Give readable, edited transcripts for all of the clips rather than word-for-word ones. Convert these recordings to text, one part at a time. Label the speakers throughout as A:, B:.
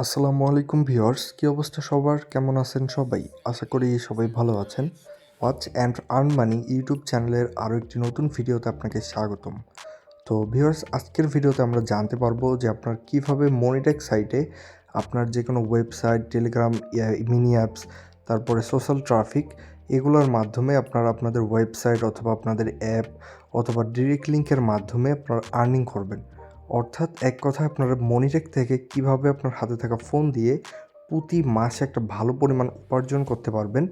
A: আসসালামু আলাইকুম ভিউয়ার্স, কী অবস্থা সবার? কেমন আছেন সবাই? আশা করি সবাই ভালো আছেন। Watch and earn money YouTube চ্যানেলের আরও একটি নতুন ভিডিওতে আপনাকে স্বাগতম। তো ভিউয়ার্স, আজকের ভিডিওতে আমরা জানতে পারবো যে আপনার কীভাবে মনিটেক সাইটে আপনার যে কোনো ওয়েবসাইট, টেলিগ্রাম, মিনি অ্যাপস, তারপরে সোশ্যাল ট্রাফিক এগুলোর মাধ্যমে আপনারা আপনাদের ওয়েবসাইট অথবা আপনাদের অ্যাপ অথবা ডিরেক্ট লিঙ্কের মাধ্যমে আপনারা আর্নিং করবেন। অর্থাৎ এক কথায় আপনারা মনিটেক থেকে কিভাবে আপনার হাতে থাকা ফোন দিয়ে প্রতি মাসে একটা ভালো পরিমাণ উপার্জন করতে পারবেন,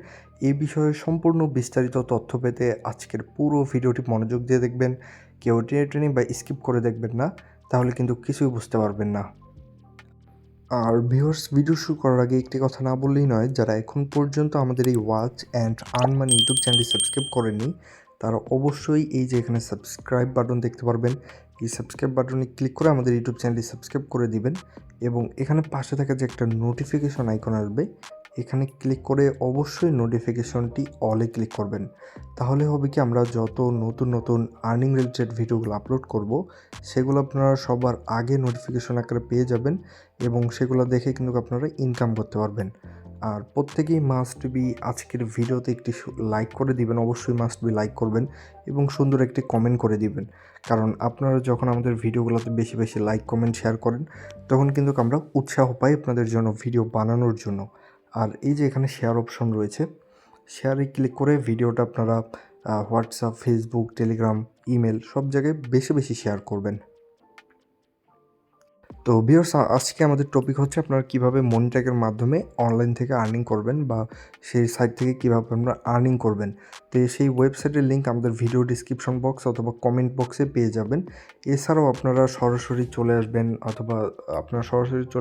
A: এই বিষয়ে সম্পূর্ণ বিস্তারিত তথ্য পেতে আজকের পুরো ভিডিওটি মনোযোগ দিয়ে দেখবেন। কেউ টেনে টেনে বা স্কিপ করে দেখবেন না, তাহলে কিন্তু কিছুই বুঝতে পারবেন না। আর ভিউয়ার্স, ভিডিও শুরু করার আগে একটি কথা না বললেই নয়, যারা এখন পর্যন্ত আমাদের এই watch and earn money YouTube চ্যানেলটি সাবস্ক্রাইব করেননি, তারা অবশ্যই এই যে এখানে সাবস্ক্রাইব বাটন দেখতে পারবেন, এই সাবস্ক্রাইব বাটনে ক্লিক করে আমাদের ইউটিউব চ্যানেলটি সাবস্ক্রাইব করে দিবেন এবং এখানে পাশে থাকা যে একটা নোটিফিকেশন আইকন আসবে, এখানে ক্লিক করে অবশ্যই নোটিফিকেশনটি অলে ক্লিক করবেন। তাহলে হবে কি, আমরা যত নতুন নতুন আর্নিং রিলেটেড ভিডিওগুলো আপলোড করব, সেগুলো আপনারা সবার আগে নোটিফিকেশন আকারে পেয়ে যাবেন এবং সেগুলো দেখে কিন্তু আপনারা ইনকাম করতে পারবেন। আর প্রত্যেকেই মাস্ট বি আজকের ভিডিওতে একটি লাইক করে দিবেন, অবশ্যই মাস্ট বি লাইক করবেন এবং সুন্দর একটি কমেন্ট করে দিবেন। কারণ আপনারা যখন আমাদের ভিডিওগুলোতে বেশি বেশি লাইক, কমেন্ট, শেয়ার করেন, তখন কিন্তু আমরা উৎসাহ পাই আপনাদের জন্য ভিডিও বানানোর জন্য। আর এই যে এখানে শেয়ার অপশন রয়েছে, শেয়ারে ক্লিক করে ভিডিওটা আপনারা হোয়াটসঅ্যাপ, ফেসবুক, টেলিগ্রাম, ইমেল সব জায়গায় বেশি বেশি শেয়ার করবেন। তো ভিউয়ার্স, আজকে আমাদের টপিক হচ্ছে আপনারা কীভাবে মনিট্যাগের মাধ্যমে অনলাইন থেকে আর্নিং করবেন বা সেই সাইট থেকে কীভাবে আপনারা আর্নিং করবেন। তো সেই ওয়েবসাইটের লিঙ্ক আমাদের ভিডিও ডিসক্রিপশন বক্স অথবা কমেন্ট বক্সে পেয়ে যাবেন। এছাড়াও আপনারা সরাসরি চলে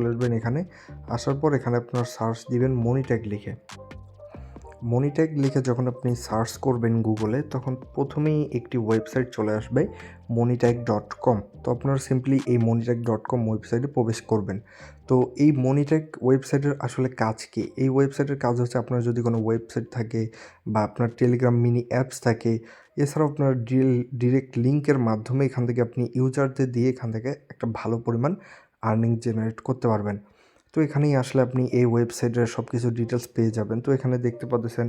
A: আসবেন এখানে। আসার পর এখানে আপনারা সার্চ দিবেন মনিট্যাগ লিখে। মনিট্যাগ লিখে যখন আপনি সার্চ করবেন গুগলে, তখন প্রথমেই একটি ওয়েবসাইট চলে আসবে moneytag.com। তো আপনারা সিম্পলি এই moneytag.com ওয়েবসাইটে প্রবেশ করবেন। তো এই মনিট্যাগ ওয়েবসাইটের আসলে কাজ কী? এই ওয়েবসাইটের কাজ হচ্ছে, আপনার যদি কোনো ওয়েবসাইট থাকে বা আপনার টেলিগ্রাম মিনি অ্যাপস থাকে, এছাড়াও আপনার ডিরেক্ট লিঙ্কের মাধ্যমে এখান থেকে আপনি ইউজারদের দিয়ে এখান থেকে একটা ভালো পরিমাণ আর্নিং জেনারেট করতে পারবেন। তো এখানেই আসলে আপনি এই ওয়েবসাইটের সব কিছু ডিটেলস পেয়ে যাবেন। তো এখানে দেখতে পাচ্ছেন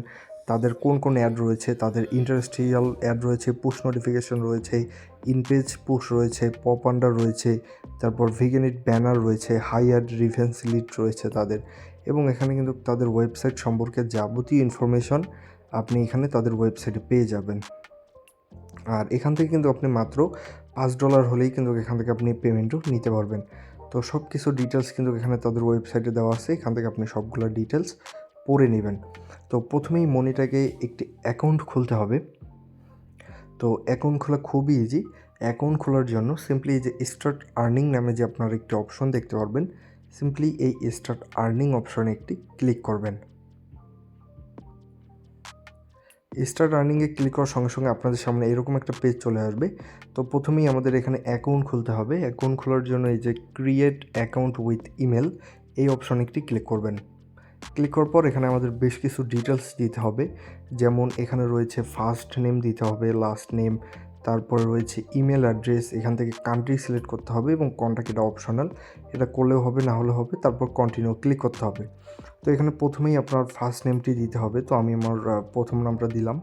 A: তাদের কোন কোন অ্যাড রয়েছে, তাদের ইন্টারেস্টিয়াল অ্যাড রয়েছে, পুশ নোটিফিকেশন রয়েছে, ইনপেজ পুশ রয়েছে, পপ আন্ডার রয়েছে, তারপর ভিগেনিট ব্যানার রয়েছে, হাই অ্যাড রিফেন্স লিড রয়েছে তাদের। এবং এখানে কিন্তু তাদের ওয়েবসাইট সম্পর্কে যাবতীয় ইনফরমেশন আপনি এখানে তাদের ওয়েবসাইটে পেয়ে যাবেন। আর এখান থেকে কিন্তু আপনি মাত্র $5 হলেই কিন্তু এখান থেকে আপনি পেমেন্টও নিতে পারবেন। তো সব কিছু ডিটেলস কিন্তু এখানে তাদের ওয়েবসাইটে দেওয়া আছে, এখান থেকে আপনি সবগুলো ডিটেলস পড়ে নেবেন। তো প্রথমেই মনিটাকে একটি অ্যাকাউন্ট খুলতে হবে। তো অ্যাকাউন্ট খোলা খুবই ইজি। অ্যাকাউন্ট খোলার জন্য সিম্পলি এই যে স্টার্ট আর্নিং নামে যে আপনারা একটি অপশন দেখতে পারবেন, সিম্পলি এই স্টার্ট আর্নিং অপশনে একটি ক্লিক করবেন। স্টার্ট আর্নিংয়ে ক্লিক করার সঙ্গে সঙ্গে আপনাদের সামনে এরকম একটা পেজ চলে আসবে। তো প্রথমেই আমাদের এখানে অ্যাকাউন্ট খুলতে হবে। অ্যাকাউন্ট খোলার জন্য এই যে ক্রিয়েট অ্যাকাউন্ট উইথ ইমেল, এই অপশনে একটি ক্লিক করবেন। ক্লিক করার পর এখানে আমাদের বেশ কিছু ডিটেলস দিতে হবে, যেমন এখানে রয়েছে ফার্স্ট নেম দিতে হবে, লাস্ট নেম, তারপরে রয়েছে ইমেল অ্যাড্রেস, এখান থেকে কান্ট্রি সিলেক্ট করতে হবে এবং কন্ট্যাক্ট এটা অপশনাল, এটা করলেও হবে না হলে হবে, তারপর কন্টিনিউ ক্লিক করতে হবে। তো এখানে প্রথমেই আপনার ফার্স্ট নেমটি দিতে হবে। তো আমি আমার প্রথম নামটা দিলাম,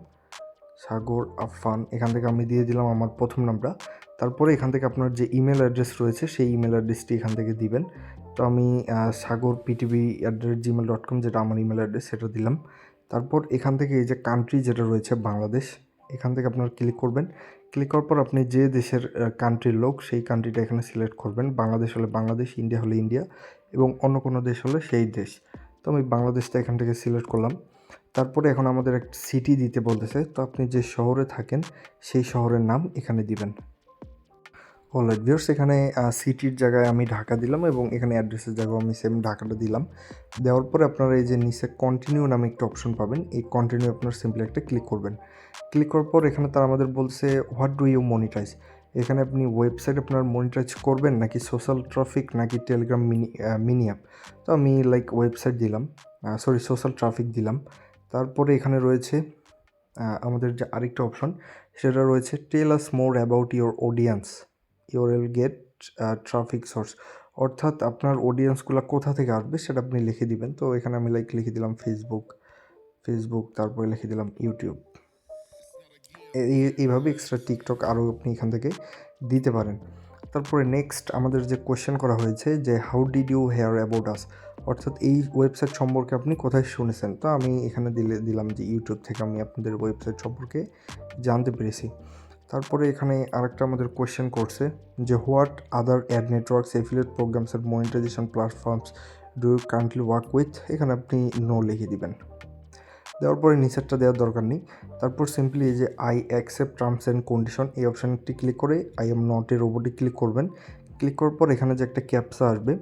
A: সাগর আফফান। এখান থেকে আমি দিয়ে দিলাম আমার প্রথম নামটা। তারপরে এখান থেকে আপনার যে ইমেল অ্যাড্রেস রয়েছে সেই ইমেল অ্যাড্রেসটি এখান থেকে দিবেন। তো আমি sagorptv@gmail.com, যেটা আমার ইমেল অ্যাড্রেস, সেটা দিলাম। তারপর এখান থেকে এই যে কান্ট্রি যেটা রয়েছে বাংলাদেশ, এখান থেকে আপনারা ক্লিক করবেন। ক্লিক করার পর আপনি যে দেশের কান্ট্রির লোক, সেই কান্ট্রিটা এখানে সিলেক্ট করবেন। বাংলাদেশ হলে বাংলাদেশ, ইন্ডিয়া হলে ইন্ডিয়া এবং অন্য কোনো দেশ হলে সেই দেশ। তো আমি বাংলাদেশটা এখান থেকে সিলেক্ট করলাম। তারপরে এখন আমাদের একটা সিটি দিতে বলতেছে। তো আপনি যে শহরে থাকেন সেই শহরের নাম এখানে দিবেন। অলরাইট ভিউয়ার্স, এখানে সিটির জায়গায় আমি ঢাকা দিলাম এবং এখানে অ্যাড্রেসের জায়গায় আমি সেম ঢাকাটা দিলাম। দেওয়ার পরে আপনারা এই যে নিচে কন্টিনিউ নামে একটা অপশন পাবেন, এই কন্টিনিউ আপনার সিম্পলি একটা ক্লিক করবেন। ক্লিক করার পর এখানে তারা আমাদের বলছে হোয়াট ডু ইউ মনিটাইজ। এখানে আপনি ওয়েবসাইট আপনার মনিটাইজ করবেন নাকি সোশ্যাল ট্রাফিক নাকি টেলিগ্রাম মিনি অ্যাপ। তো আমি ওয়েবসাইট দিলাম, সোশ্যাল ট্রাফিক দিলাম। তারপরে এখানে রয়েছে আমাদের যে আরেকটা অপশন, সেটা রয়েছে tell us more about your audience, you will get traffic source. অর্থাৎ আপনার অডিয়েন্সগুলো কোথা থেকে আসবে সেটা আপনি লিখে দিবেন। তো এখানে আমি লিখে দিলাম ফেসবুক, তারপরে লিখে দিলাম ইউটিউব। এইভাবে এক্সট্রা টিকটক আরও আপনি এখান থেকে দিতে পারেন। তারপরে নেক্সট আমাদের যে কোয়েশ্চেন করা হয়েছে যে how did you hear about us, অর্থাৎ এই ওয়েবসাইট সম্পর্কে আপনি কোথায় শুনেছেন। তো আমি এখানে দিলাম যে ইউটিউব থেকে আমি আপনাদের ওয়েবসাইট সম্পর্কে জানতে পেরেছি। তারপরে এখানে আরেকটা আমাদের কোয়েশ্চেন করছে যে what other ad networks affiliate programs এর monetization platforms do you currently work with, এখানে আপনি নো লিখে দিবেন। দেওয়ার পরে নিচেরটা দেওয়ার দরকার নেই। তারপর সিম্পলি এই যে I accept terms and condition এই অপশানটি ক্লিক করে আই এম নট এর ওপরে ক্লিক করবেন। ক্লিক করার পর এখানে যে একটা ক্যাপচা আসবে,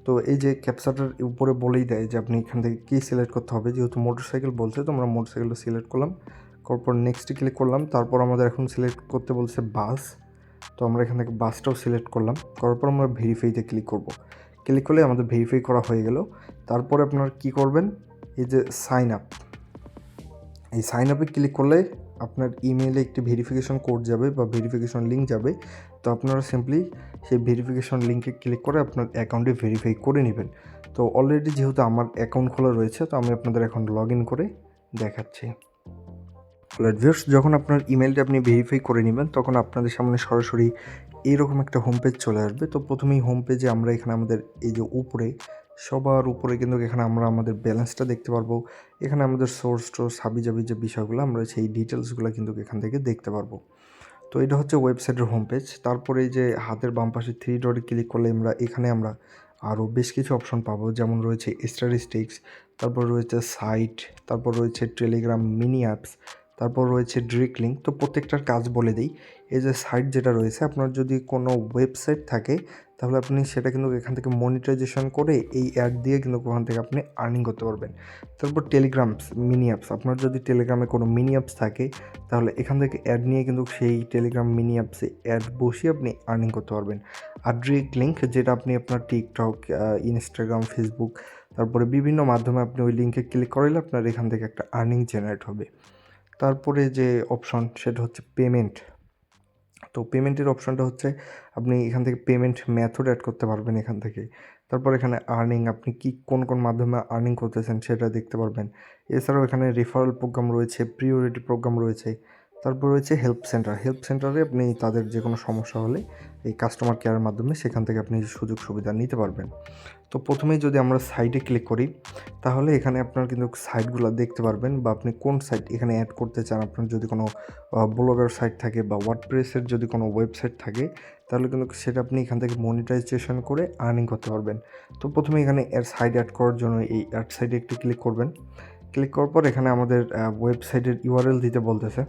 A: তো এই যে ক্যাপচাটার উপরে বলেই দেয় যে আপনি এখান থেকে কী সিলেক্ট করতে হবে। যেহেতু মোটরসাইকেল বলছে তো আমরা মোটরসাইকেলটা সিলেক্ট করলাম, করার পর নেক্সটে ক্লিক করলাম। তারপর আমাদের এখন সিলেক্ট করতে বলছে বাস, তো আমরা এখান থেকে বাসটাও সিলেক্ট করলাম। করার পর আমরা ভেরিফাইতে ক্লিক করব। ক্লিক করলে আমাদের ভেরিফাই করা হয়ে গেল। তারপরে আপনারা কী করবেন, এই যে সাইন আপ, এই সাইন আপে ক্লিক করলে আপনার ইমেইলে একটি ভেরিফিকেশন কোড যাবে বা ভেরিফিকেশন লিঙ্ক যাবে। তো আপনারা সিম্পলি সেই ভেরিফিকেশন লিঙ্কে ক্লিক করে আপনার অ্যাকাউন্টে ভেরিফাই করে নেবেন। তো অলরেডি যেহেতু আমার অ্যাকাউন্ট খোলা রয়েছে তো আমি আপনাদের এখন লগ ইন করে দেখাচ্ছি। ভিউয়ার্স, যখন আপনার ইমেলটা আপনি ভেরিফাই করে নেবেন তখন আপনাদের সামনে সরাসরি এইরকম একটা হোম পেজ চলে আসবে। তো প্রথমেই হোম পেজে আমরা এখানে আমাদের এই যে উপরে সবার উপরে কিন্তু এখানে আমরা আমাদের ব্যালেন্সটা দেখতে পারবো। এখানে আমাদের সোর্স টোর্স হাবিজাবি যে বিষয়গুলো আমরা সেই ডিটেলসগুলো কিন্তু এখান থেকে দেখতে পারবো। তো এটা হচ্ছে ওয়েবসাইটের হোম পেজ। তারপরে এই যে হাতের বাম পাশে থ্রি ডটে ক্লিক করলে আমরা আরও বেশ কিছু অপশন পাবো, যেমন রয়েছে স্ট্যাটিস্টিক্স, তারপর রয়েছে সাইট, তারপর রয়েছে টেলিগ্রাম মিনি অ্যাপস, তারপর রয়েছে ডিরেক্ট লিঙ্ক। তো প্রত্যেকটার কাজ বলে দিই। এই যে সাইট যেটা রয়েছে, আপনার যদি কোনো ওয়েবসাইট থাকে তাহলে আপনি সেটা কিন্তু এখান থেকে মনিটাইজেশন করে এই অ্যাড দিয়ে কিন্তু ওখান থেকে আপনি আর্নিং করতে পারবেন। তারপর টেলিগ্রামস মিনি অ্যাপস, আপনার যদি টেলিগ্রামে কোনো মিনি অ্যাপস থাকে তাহলে এখান থেকে অ্যাড নিয়ে কিন্তু সেই টেলিগ্রাম মিনি অ্যাপসে অ্যাড বসিয়ে আপনি আর্নিং করতে পারবেন। আর ডিরেক্ট লিঙ্ক যেটা আপনি আপনার টিকটক, ইনস্টাগ্রাম, ফেসবুক, তারপরে বিভিন্ন মাধ্যমে আপনি ওই লিঙ্কে ক্লিক করলে আপনার এখান থেকে একটা আর্নিং জেনারেট হবে। তারপরে যে অপশন সেটা হচ্ছে পেমেন্ট। তো পেমেন্টের অপশনটা হচ্ছে আপনি এখান থেকে পেমেন্ট মেথড অ্যাড করতে পারবেন এখান থেকে। তারপর এখানে আর্নিং, আপনি কোন মাধ্যমে আর্নিং করতেছেন সেটা দেখতে পারবেন। এছাড়াও এখানে রেফারেল প্রোগ্রাম রয়েছে, প্রিওরিটি প্রোগ্রাম রয়েছে। তারপর রয়েছে হেল্প সেন্টারে আপনি তাদের যে কোনো সমস্যা হলে এই কাস্টমার কেয়ারের মাধ্যমে সেখান থেকে আপনি সুযোগ সুবিধা নিতে পারবেন। তো প্রথমেই যদি আমরা সাইটে ক্লিক করি তাহলে এখানে আপনার কিন্তু সাইটগুলো দেখতে পারবেন বা আপনি কোন সাইট এখানে অ্যাড করতে চান। আপনার যদি কোনো ব্লগার সাইট থাকে বা ওয়ার্ডপ্রেসের যদি কোনো ওয়েবসাইট থাকে তাহলে কিন্তু সেটা আপনি এখান থেকে মনিটাইজেশন করে আর্নিং করতে পারবেন। তো প্রথমে এখানে সাইট অ্যাড করার জন্য এই অ্যাড সাইটে একটি ক্লিক করবেন। ক্লিক করার পর এখানে আমাদের ওয়েবসাইটের ইউআরএল দিতে বলতেছে।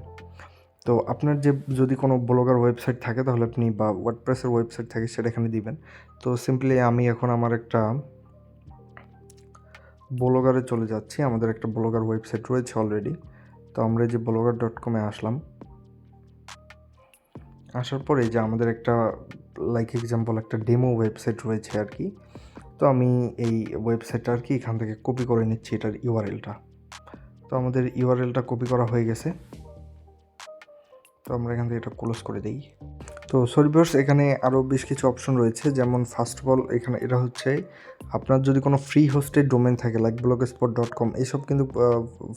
A: তো আপনার যদি কোনো ব্লগার ওয়েবসাইট থাকে তাহলে আপনি বা ওয়ার্ডপ্রেসের ওয়েবসাইট থাকে সেটা এখানে দিবেন। তো সিম্পলি আমি এখন আমার একটা ব্লগারে চলে যাচ্ছি। আমাদের একটা ব্লগার ওয়েবসাইট রয়েছে অলরেডি। তো আমরা এই যে blogger.com এ আসলাম। আসার পরে যে আমাদের একটা এক্সাম্পল একটা ডেমো ওয়েবসাইট রয়েছে আর কি। তো আমি এই ওয়েবসাইটটা আর কি এখান থেকে কপি করে নিচ্ছি এটার ইউআরএলটা। তো আমাদের ইউআরএলটা কপি করা হয়ে গেছে। তো আমরা এখান থেকে এটা ক্লোজ করে দিই। তো সরি ভিউয়ার্স, এখানে আরও বেশ কিছু অপশন রয়েছে, যেমন ফার্স্ট অফ অল এখানে এটা হচ্ছে আপনার যদি কোনো ফ্রি হোস্টেড ডোমেন থাকে লাইক blogspot.com, এসব কিন্তু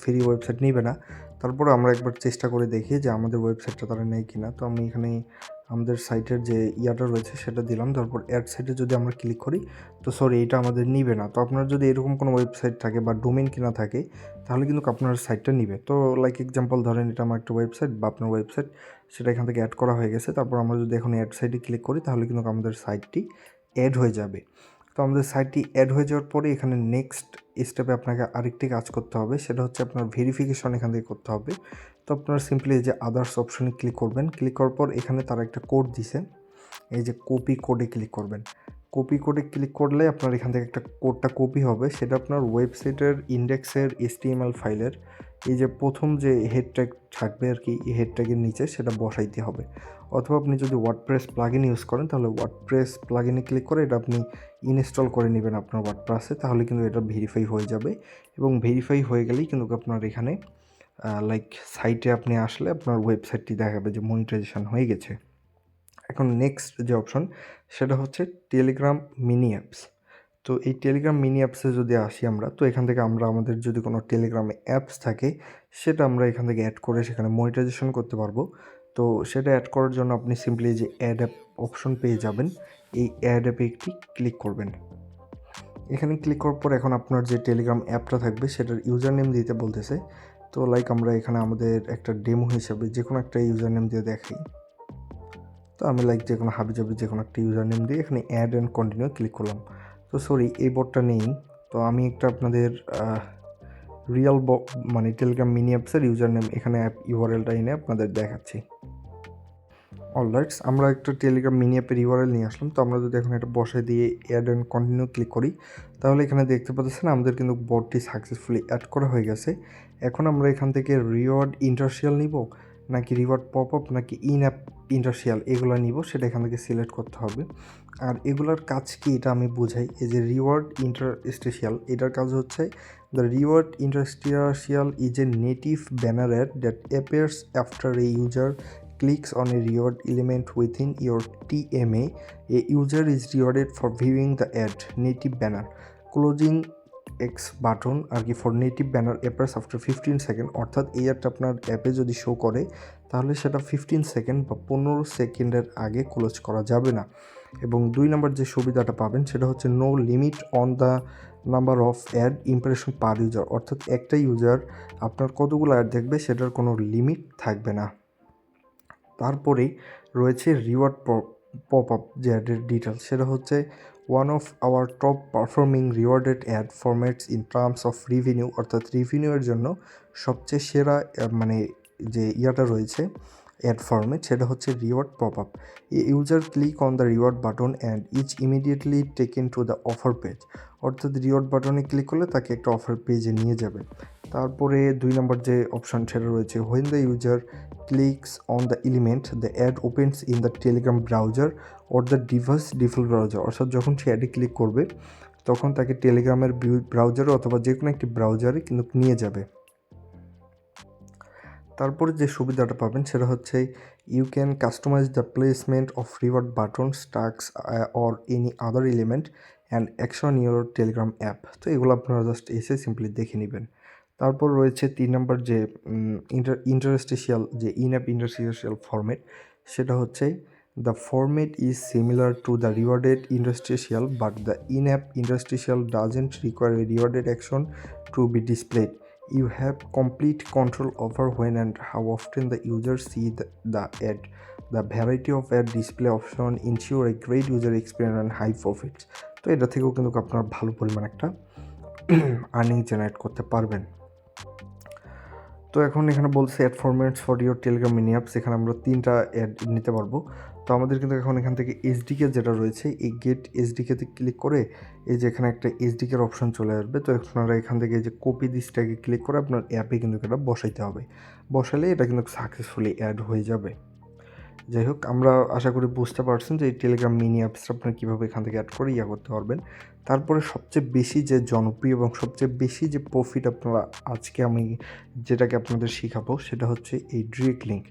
A: ফ্রি ওয়েবসাইট নেবে না। তারপরে আমরা একবার চেষ্টা করে দেখি যে আমাদের ওয়েবসাইটটা তারা নেয় কিনা। তো আমি এখানে আমাদের সাইটের যে ইয়াটা রয়েছে সেটা দিলাম। তারপর অ্যাড সাইটে যদি আমরা ক্লিক করি তো সরি এটা আমাদের নিবে না। তো আপনার যদি এরকম কোনো ওয়েবসাইট থাকে বা ডোমেন কিনা থাকে তাহলে কিন্তু আপনার সাইটটা নিবে। তো এক্সাম্পল ধরেন এটা আমার একটা ওয়েবসাইট বা আপনার ওয়েবসাইট, সেটা এখান থেকে অ্যাড করা হয়ে গেছে। তারপর আমরা যদি এখন অ্যাড সাইটে ক্লিক করি তাহলে কিন্তু আমাদের সাইটটি অ্যাড হয়ে যাবে। তো আমাদের সাইটটি অ্যাড হয়ে যাওয়ার পরে এখানে নেক্সট স্টেপে আপনাকে আরেকটি কাজ করতে হবে, সেটা হচ্ছে আপনার ভেরিফিকেশন এখান থেকে করতে হবে। তো আপনারা সিম্পলি এই যে আদার্স অপশনে ক্লিক করবেন। ক্লিক করার পর এখানে তারা একটা কোড দিছে, এই যে কপি কোডে ক্লিক করবেন। কপি কোডে ক্লিক করলে আপনার এখান থেকে একটা কোডটা কপি হবে, সেটা আপনার ওয়েবসাইটের ইন্ডেক্সের HTML ফাইলের এই যে প্রথম যে হেড ট্যাগ থাকবে আর কি, এই হেড ট্যাগের নিচে সেটা বসাইতে হবে। অথবা আপনি যদি ওয়ার্ডপ্রেস প্লাগইন ইউজ করেন তাহলে ওয়ার্ডপ্রেস প্লাগইনে ক্লিক করে এটা আপনি ইনস্টল করে নেবেন আপনার ওয়ার্ডপ্রেসে, তাহলে কিন্তু এটা ভেরিফাই হয়ে যাবে। এবং ভেরিফাই হয়ে গেলেই কিন্তু আপনার এখানে সাইটে আপনি আসলে আপনার ওয়েবসাইটটি দেখাবে যে মনিটাইজেশন হয়ে গেছে। এখন নেক্সট যে অপশন সেটা হচ্ছে টেলিগ্রাম মিনি অ্যাপস। তো এই টেলিগ্রাম মিনি অ্যাপসে যদি আসি আমরা, তো এখান থেকে আমরা আমাদের যদি কোনো টেলিগ্রামে অ্যাপস থাকে সেটা আমরা এখান থেকে অ্যাড করে সেখানে মনিটাইজেশন করতে পারবো। তো সেটা অ্যাড করার জন্য আপনি সিম্পলি যে অ্যাড অ্যাপ অপশন পেয়ে যাবেন, এই অ্যাড অ্যাপে একটি ক্লিক করবেন। এখানে ক্লিক করার পর এখন আপনার যে টেলিগ্রাম অ্যাপটা থাকবে সেটার ইউজার নেম দিতে বলতেছে। তো লাইক আমরা এখানে আমাদের একটা ডেমো হিসাবে যে কোনো একটা ইউজার নেম দিয়ে দেখাই। তো আমি লাইক যে কোনো হাবিজাবি যে কোনো একটা ইউজার নেম দিয়ে এখানে অ্যাড অ্যান্ড কন্টিনিউ ক্লিক করলাম। তো সরি, এই বটটা নেই। তো আমি একটা আপনাদের রিয়েল মানে টেলিগ্রাম মিনি অ্যাপসের ইউজার নেম এখানে অ্যাপ ইউআরএলটা এনে আপনাদের দেখাচ্ছি। অলরাইটস, আমরা একটা টেলিগ্রাম মিনি অ্যাপের ইউআরএল নিয়ে আসলাম। তো আমরা যদি এখন এটা বসাই দিয়ে অ্যাড অ্যান্ড কন্টিনিউ ক্লিক করি, তাহলে এখানে দেখতে পাচ্ছেন আমাদের কিন্তু বটটি সাকসেসফুলি অ্যাড করা হয়ে গেছে। এখন আমরা এখান থেকে রিওয়ার্ড ইন্টারশিয়াল নিব নাকি রিওয়ার্ড পপ আপ নাকি ইন অ্যাপ ইন্টারশিয়াল এগুলো নিব, সেটা এখান থেকে সিলেক্ট করতে হবে। আর এগুলোর কাজ কি এটা আমি বোঝাই। এই যে রিওয়ার্ড ইন্টারস্টেশিয়াল, এটার কাজ হচ্ছে the reward interstitial is a native banner add that appears after a user clicks on a reward element within your TMA. A user is rewarded for viewing the ad native banner. Closing X button আর কি for native banner appears after 15 second, অর্থাৎ এই অ্যাডটা আপনার অ্যাপে যদি show করে তাহলে সেটা 15 second বা 15 সেকেন্ডের আগে ক্লোজ করা যাবে না। এবং 2 নম্বর যে সুবিধাটা পাবেন সেটা হচ্ছে no limit on the number of ad impression per user, অর্থাৎ একটা ইউজার আপনার কতগুলো অ্যাড দেখবে সেটার কোনো লিমিট থাকবে না। তারপরেই রয়েছে রিওয়ার্ড পপ আপ যে অ্যাডের ডিটেলস, সেটা হচ্ছে one of our top performing rewarded ad formats in terms of revenue, অর্থাৎ রিভিনিউয়ের জন্য সবচেয়ে সেরা মানে যে ইয়াটা রয়েছে অ্যাড ফর্মেট সেটা হচ্ছে reward pop up. User click on the reward button and is immediately taken to the offer page, অর্থাৎ রিওয়ার্ড বাটনে ক্লিক করলে তাকে একটা অফার পেজে নিয়ে যাবে। তারপরে 2 নম্বর যে অপশান সেটা রয়েছে when the user clicks on the element the ad opens in the Telegram browser or the device default browser, অর্থাৎ যখন সে অ্যাডে ক্লিক করবে তখন তাকে টেলিগ্রামের ব্রাউজারে অথবা যে কোনো একটি ব্রাউজারে কিন্তু নিয়ে যাবে। তারপরে যে সুবিধাটা পাবেন সেটা হচ্ছে you can customize the placement of reward buttons task or any other element and action your Telegram app. তো এগুলো আপনারা জাস্ট এসে সিম্পলি দেখে নেবেন। তারপর রয়েছে 3 নম্বর যে ইন্টারস্টেশিয়াল যে ইন অ্যাপ ইন্টারস্টেশিয়াল ফরম্যাট, সেটা হচ্ছে the format is similar to the rewarded interstitial but the in app interstitial doesn't require a rewarded action to be displayed. You have complete control over when and how often the users see the ad. The variety of ad display option ensure a great user experience and high profits. তো এটা থেকেও কিন্তু আপনার ভালো পরিমাণ একটা earning generate করতে পারবেন। তো এখন এখানে বলছে ad formats for your Telegram mini apps, এখানে আমরা 3টা অ্যাড নিতে পারবো। তো আমাদের কিন্তু এখন এখান থেকে এসডিকে যেটা রয়েছে এই গেট এসডিকেতে ক্লিক করে এই যে এখানে একটা এসডিকের অপশন চলে আসবে। তো আপনারা এখান থেকে এই যে কপি দিসটাকে ক্লিক করে আপনার অ্যাপে কিন্তু এটা বসাইতে হবে, বসালে এটা কিন্তু সাকসেসফুলি অ্যাড হয়ে যাবে। যাই হোক, আমরা আশা করি বুঝতে পারছেন যে এই টেলিগ্রাম মিনি অ্যাপসটা আপনারা কীভাবে এখান থেকে অ্যাড করে করতে পারবেন। তারপরে সবচেয়ে বেশি যে জনপ্রিয় এবং সবচেয়ে বেশি যে প্রফিট আপনারা আজকে আমি যেটাকে আপনাদের শেখাবো সেটা হচ্ছে এই ডিরেক্ট লিঙ্ক।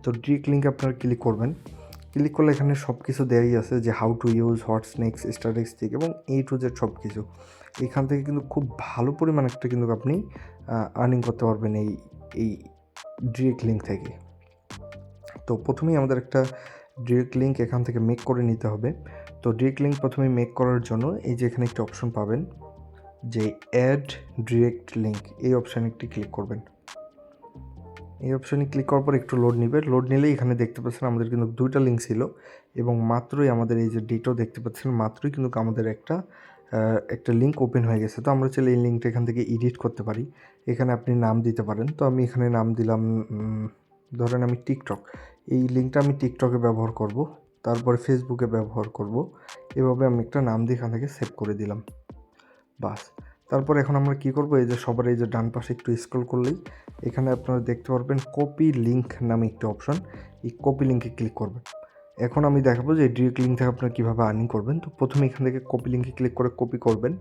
A: তো ডিরেক্ট লিঙ্কে আপনারা ক্লিক করবেন, ক্লিক করলে এখানে সব কিছু দেওয়াই আছে যে how to use what's next statistic এবং A to Z সব কিছু। এখান থেকে কিন্তু খুব ভালো পরিমাণ একটা কিন্তু আপনি আর্নিং করতে পারবেন এই ডিরেক্ট লিঙ্ক থেকে। তো প্রথমেই আমাদের একটা ডিরেক্ট লিঙ্ক এখান থেকে মেক করে নিতে হবে। তো ডিরেক্ট লিঙ্ক প্রথমে মেক করার জন্য এই যে এখানে একটা অপশন পাবেন যে অ্যাড ডিরেক্ট লিঙ্ক, এই অপশানে একটি ক্লিক করবেন। এই অপশানে ক্লিক করার পর একটু লোড নেবে, লোড নিলেই এখানে দেখতে পাচ্ছেন আমাদের কিন্তু 2টা লিঙ্ক ছিল এবং মাত্রই আমাদের এই যে ডেটাও দেখতে পাচ্ছেন মাত্রই কিন্তু আমাদের একটা লিঙ্ক ওপেন হয়ে গেছে। তো আমরা চাইলে এই লিঙ্কটা এখান থেকে এডিট করতে পারি, এখানে আপনি নাম দিতে পারেন। তো আমি এখানে নাম দিলাম ধরেন আমি টিকটক, এই লিঙ্কটা আমি টিকটকে ব্যবহার করব, তারপরে ফেসবুকে ব্যবহার করব, এভাবে আমি একটা নাম দিয়ে এখান থেকে সেভ করে দিলাম, বাস। তারপর এখন আমরা কি করব, এই যে সবার এই যে ডান পাশে একটু স্ক্রল করলেই এখানে আপনারা দেখতে পারবেন কপি লিঙ্ক নামে একটি অপশন, এই কপি লিঙ্কে ক্লিক করবেন। এখন আমি দেখাবো যে ডিরেক্ট লিঙ্ক থেকে আপনারা কীভাবে আর্নিং করবেন। তো প্রথমে এখান থেকে কপি লিঙ্কে ক্লিক করে কপি করবেন।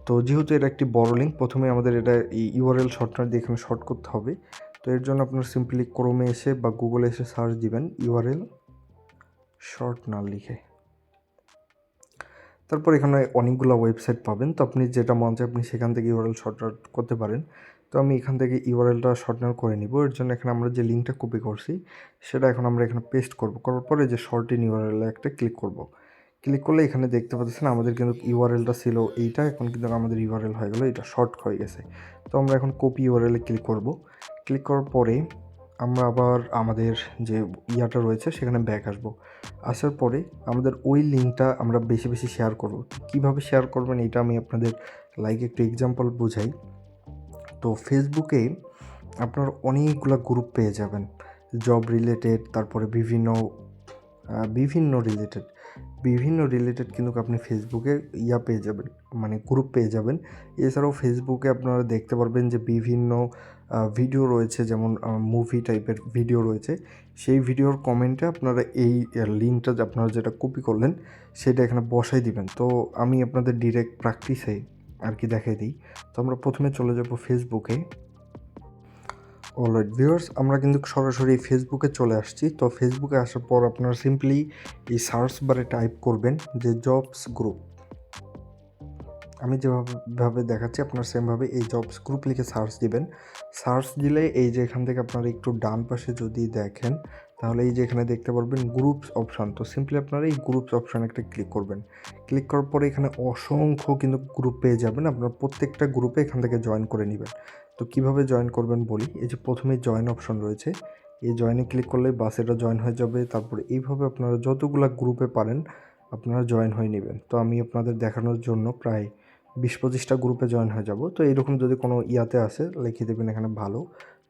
A: তো যেহেতু এটা একটি বড় লিঙ্ক, প্রথমে আমাদের এটা এই ইউআরএল শর্টনার দিয়ে এখানে শর্ট করতে হবে। তো এর জন্য আপনার সিম্পলি ক্রোমে এসে বা গুগলে এসে সার্চ দিবেন ইউআরএল শর্ট না লিখে। তারপর এখানে অনেকগুলো ওয়েবসাইট পাবেন, তো আপনি যেটা মন চায় আপনি সেখান থেকে ইউআরএল শর্টকাট করতে পারেন। তো আমি এখান থেকে ইউআরএলটা শর্টকাট করে নিব। এর জন্য এখানে আমরা যে লিঙ্কটা কপি করছি সেটা এখন আমরা এখানে পেস্ট করব। করার পরে যে শর্ট ইন ইউআরএল একটা ক্লিক করব। ক্লিক করলে এখানে দেখতে পাচ্ছেন আমাদের কিন্তু ইউআরএলটা ছিল এইটা, এখন কিন্তু আমাদের ইউআরএল হয়ে গেল এটা শর্ট হয়ে গেছে। তো আমরা এখন কপি ইউআরএলে ক্লিক করব। ক্লিক করার পরে আমরা আবার আমাদের যে ইয়াটা রয়েছে সেখানে ব্যাক আসবো। আসার পরে আমাদের ওই লিঙ্কটা আমরা বেশি বেশি শেয়ার করব। কীভাবে শেয়ার করবেন এটা আমি আপনাদের একটু এক্সাম্পল বুঝাই। তো ফেসবুকে আপনার অনেকগুলো গ্রুপ পেয়ে যাবেন, জব রিলেটেড, তারপরে বিভিন্ন রিলেটেড কিন্তু আপনি ফেসবুকে পেয়ে যাবেন, মানে গ্রুপ পেয়ে যাবেন। এছাড়াও ফেসবুকে আপনারা দেখতে পারবেন যে বিভিন্ন ভিডিও রয়েছে, যেমন মুভি টাইপের ভিডিও রয়েছে। সেই ভিডিওর কমেন্টে আপনারা এই লিঙ্কটা আপনারা যেটা কপি করলেন সেটা এখানে বসাই দিবেন। তো আমি আপনাদের ডিরেক্ট প্র্যাকটিসে আর কি দেখাই দিই। তো আমরা প্রথমে চলে যাব ফেসবুকে। অলরাইট ভিউয়ার্স, আমরা কিন্তু সরাসরি ফেসবুকে চলে আসছি। তো ফেসবুকে আসার পর আপনারা সিম্পলি এই সার্চ বারে টাইপ করবেন যে জবস গ্রুপ। আমি যেভাবে দেখাচ্ছি আপনার সেমভাবে এই জবস গ্রুপ লিখে সার্চ দিবেন। সার্চ দিলে এই যে এখান থেকে আপনারা একটু ডান পাশে যদি দেখেন তাহলে এই যে এখানে দেখতে পারবেন গ্রুপস অপশান। তো সিম্পলি আপনারা এই গ্রুপস অপশানে একটা ক্লিক করবেন। ক্লিক করার পরে এখানে অসংখ্য কিন্তু গ্রুপ পেয়ে যাবেন, আপনারা প্রত্যেকটা গ্রুপে এখান থেকে জয়েন করে নেবেন। তো কিভাবে জয়েন করবেন বলি। এই যে প্রথমে জয়েন অপশন রয়েছে, এই জয়েনে ক্লিক করলে বাস এটা জয়েন হয়ে যাবে। তারপরে এইভাবে আপনারা যতগুলো গ্রুপে পারেন আপনারা জয়েন হয়ে নেবেন। তো আমি আপনাদের দেখানোর জন্য প্রায় 20-25টা গ্রুপে জয়েন হয়ে যাব। তো এইরকম যদি কোনো ইয়াতে আসে লিখে দেবেন এখানে ভালো,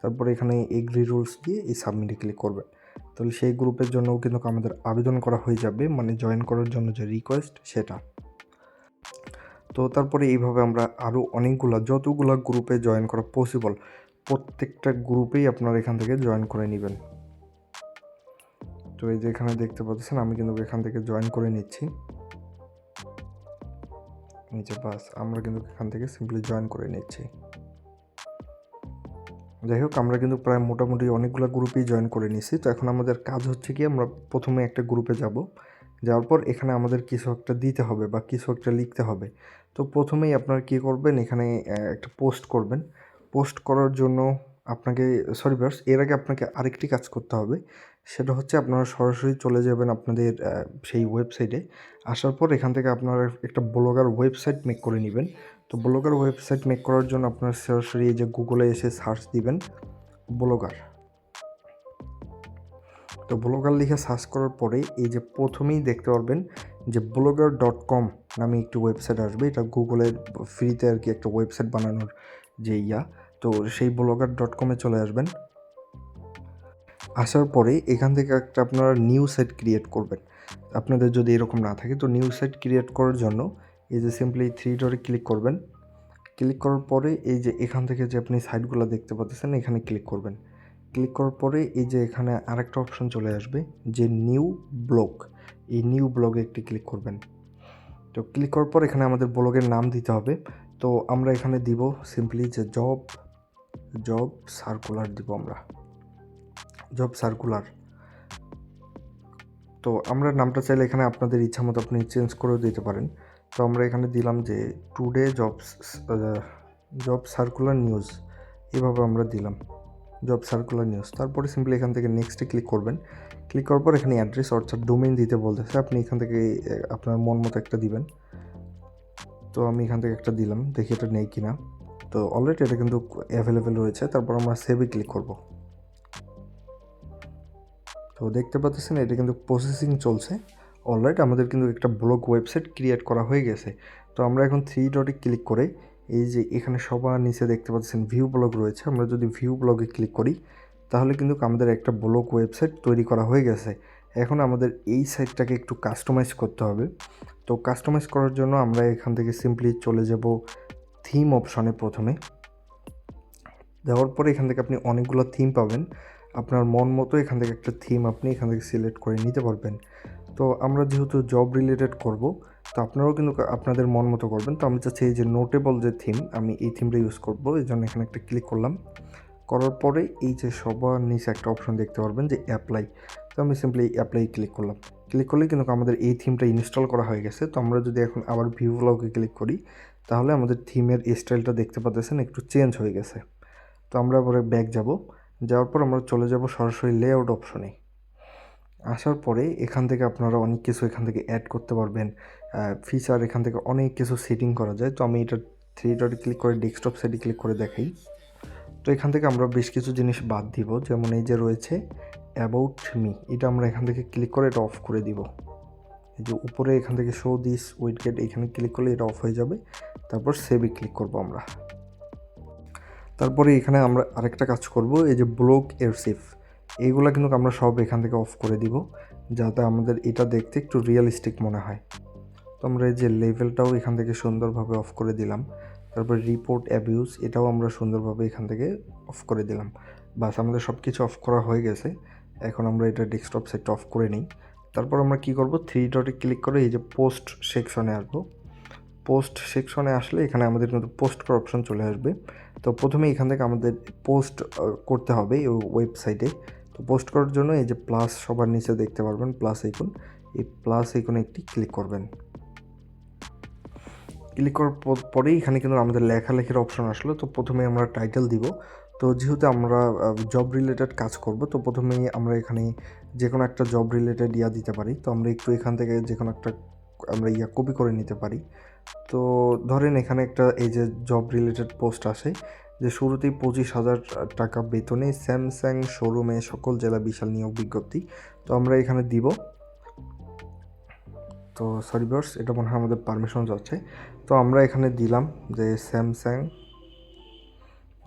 A: তারপরে এখানে এগ্রি রুলস দিয়ে এই সাবমিটে ক্লিক করবেন। তাহলে সেই গ্রুপের জন্যও কিন্তু আমাদের আবেদন করা হয়ে যাবে, মানে জয়েন করার জন্য যে রিকোয়েস্ট সেটা। তো তারপরে এইভাবে আমরা আরও যতগুলো গ্রুপে জয়েন করা পসিবল প্রত্যেকটা গ্রুপেই আপনারা এখান থেকে জয়েন করে নেবেন। তো এই যে এখানে দেখতে পাচ্ছেন আমি কিন্তু এখান থেকে জয়েন করে নিচ্ছি। এই যে বাস আমরা কিন্তু এখান থেকে সিম্পলি জয়েন করে নিচ্ছি। যাই হোক, আমরা কিন্তু প্রায় মোটামুটি অনেকগুলো গ্রুপেই জয়েন করে নিছি। তো এখন আমাদের কাজ হচ্ছে কি, আমরা প্রথমে একটা গ্রুপে যাওয়ার পর এখানে আমাদের কিছু একটা দিতে হবে বা কিছু একটা লিখতে হবে। তো প্রথমেই আপনারা কী করবেন, এখানে একটা পোস্ট করবেন। পোস্ট করার জন্য আপনাকে ভিউয়ার্স, এর আগে আপনাকে আরেকটি কাজ করতে হবে। সেটা হচ্ছে আপনারা সরাসরি চলে যাবেন আপনাদের সেই ওয়েবসাইটে। আসার পর এখান থেকে আপনারা একটা ব্লগার ওয়েবসাইট মেক করে নেবেন। তো ব্লগার ওয়েবসাইট মেক করার জন্য আপনারা সরাসরি এই যে গুগলে এসে সার্চ দিবেন ব্লগার। তো ব্লগার লিখে সার্চ করার পরে এই যে প্রথমেই দেখতে পারবেন যে blogger.com নামে একটি ওয়েবসাইট আসবে। এটা গুগলের ফ্রিতে আর কি একটা ওয়েবসাইট বানানোর যে তো সেই blogger.com-এ চলে আসবেন। আসার পরে এখান থেকে একটা আপনারা নিউ সাইট ক্রিয়েট করবেন। আপনাদের যদি এরকম না থাকে তো নিউ সাইট ক্রিয়েট করার জন্য এই যে সিম্পলি 3 ডটে ক্লিক করবেন। ক্লিক করার পরে এই যে এখান থেকে যে আপনি সাইটগুলো দেখতে পাচ্ছেন এখানে ক্লিক করবেন। ক্লিক করার পরে এই যে এখানে আরেকটা অপশন চলে আসবে যে নিউ ব্লগ, এই নিউ ব্লগে একটি ক্লিক করবেন। তো ক্লিক করার পর এখানে আমাদের ব্লগের নাম দিতে হবে। তো আমরা এখানে দিব সিম্পলি যে জব সার্কুলার দিব আমরা, জব সার্কুলার। তো আমরা নামটা চাইলে এখানে আপনাদের ইচ্ছা মতো আপনি চেঞ্জ করেও দিতে পারেন। তো আমরা এখানে দিলাম যে টুডে জব সার্কুলার নিউজ, এভাবে আমরা দিলাম জব সার্কুলার নিউজ। তারপরে সিম্পলি এখান থেকে নেক্সটে ক্লিক করবেন। ক্লিক করার পর এখানে অ্যাড্রেস অর্থাৎ ডোমেইন দিতে বলতেছে, আপনি এখান থেকে আপনার মন মতো একটা দিবেন। তো আমি এখান থেকে একটা দিলাম, দেখি এটা নেই কিনা। তো অলরেডি এটা কিন্তু অ্যাভেলেবেল রয়েছে। তারপর আমরা সেভে ক্লিক করব। তো দেখতে পাচ্ছেন এটা কিন্তু প্রসেসিং চলছে। অলরাইট আমাদের কিন্তু একটা ব্লগ ওয়েবসাইট ক্রিয়েট করা হয়ে গেছে। তো আমরা এখন 3 ডটে ক্লিক করে এই যে এখানে সবার নিচে দেখতে পাচ্ছেন ভিউ ব্লগ রয়েছে, আমরা যদি ভিউ ব্লগে ক্লিক করি তাহলে কিন্তু আমাদের একটা ব্লগ ওয়েবসাইট তৈরি করা হয়ে গেছে। এখন আমাদের এই সাইটটাকে একটু কাস্টমাইজ করতে হবে। তো কাস্টমাইজ করার জন্য আমরা এখান থেকে সিম্পলি চলে যাব থিম অপশনে। প্রথমে দেওয়ার পরে এখান থেকে আপনি অনেকগুলো থিম পাবেন, আপনার মন মতো এখান থেকে একটা থিম আপনি এখান থেকে সিলেক্ট করে নিতে পারবেন। তো আমরা যেহেতু জব রিলেটেড করব তো আপনারাও কিন্তু আপনাদের মন মতো করবেন। তো আমি চাচ্ছি এই যে নোটেবল যে থিম, আমি এই থিমটা ইউজ করব, এই জন্য এখানে একটা ক্লিক করলাম। করার পরে এই যে সবার নিচে একটা অপশন দেখতে পারবেন যে অ্যাপ্লাই। তো আমি সিম্পলি অ্যাপ্লাই ক্লিক করলাম। ক্লিক করলে কিন্তু আমাদের এই থিমটা ইনস্টল করা হয়ে গেছে। তো আমরা যদি এখন আবার ভিউ ব্লগে ক্লিক করি তাহলে আমাদের থিমের স্টাইলটা দেখতে পাচ্ছেন একটু চেঞ্জ হয়ে গেছে। তো আমরা পরে ব্যাক যাব, যাওয়ার পর আমরা চলে যাব সরাসরি লেআউট অপশনে। আসার পরে এখান থেকে আপনারা অনেক কিছু এখান থেকে অ্যাড করতে পারবেন, ফিচার এখান থেকে অনেক কিছু সেটিং করা যায়। তো আমি এটা থ্রি ডটে ক্লিক করে ডেস্কটপ সাইডে ক্লিক করে দেখাই। তো এখান থেকে আমরা বেশ কিছু জিনিস বাদ দিব, যেমন এই যে রয়েছে অ্যাবাউট মি, এটা আমরা এখান থেকে ক্লিক করে এটা অফ করে দিব। এই যে উপরে এখান থেকে শো দিস উইডগেট এখানে ক্লিক করলে এটা অফ হয়ে যাবে। তারপর সেভে ক্লিক করব আমরা। তারপরে এখানে আমরা আরেকটা কাজ করব, এই যে ব্লক এরসিভ এইগুলো কিন্তু আমরা সব এখান থেকে অফ করে দিব, যাতে আমাদের এটা দেখতে একটু রিয়েলিস্টিক মনে হয়। তো আমরা এই যে লেভেলটাও এখান থেকে সুন্দরভাবে অফ করে দিলাম। তারপর রিপোর্ট অ্যাবিউজ এটাও আমরা সুন্দরভাবে এখান থেকে অফ করে দিলাম। বাস আমাদের সব কিছু অফ করা হয়ে গেছে। এখন আমরা এটা ডেস্কটপ সেটটা অফ করে নিই। তারপর আমরা কি করব, থ্রি ডটে ক্লিক করে এই যে পোস্ট সেকশনে আসবো। পোস্ট সেকশনে আসলে এখানে আমাদের কিন্তু পোস্ট করার অপশন চলে আসবে। তো প্রথমে এখান থেকে আমাদের পোস্ট করতে হবে এই ওয়েবসাইটে। তো পোস্ট করার জন্য এই যে প্লাস সবার নিচে দেখতে পারবেন প্লাস আইকন, এই প্লাস আইকনে একটি ক্লিক করবেন। ক্লিক করার পরেই এখানে কিন্তু আমাদের লেখালেখির অপশন আসলো। তো প্রথমে আমরা টাইটেল দিব। তো যেহেতু আমরা জব রিলেটেড কাজ করব, তো প্রথমেই আমরা এখানে যে কোনো একটা জব রিলেটেড দিতে পারি। তো আমরা একটু এখান থেকে যে কোনো একটা আমরা কপি করে নিতে পারি। তো ধরেন এখানে একটা এই যে জব রিলেটেড পোস্ট আসে যে শুরুতেই 25,000 টাকা বেতনে স্যামসাং শোরুমে সকল জেলা বিশাল নিয়োগ বিজ্ঞপ্তি। তো আমরা এখানে দিব। তো সরি ভিউয়ার্স, এটা মনে হয় আমাদের পারমিশন যাচ্ছে। তো আমরা এখানে দিলাম যে স্যামসাং,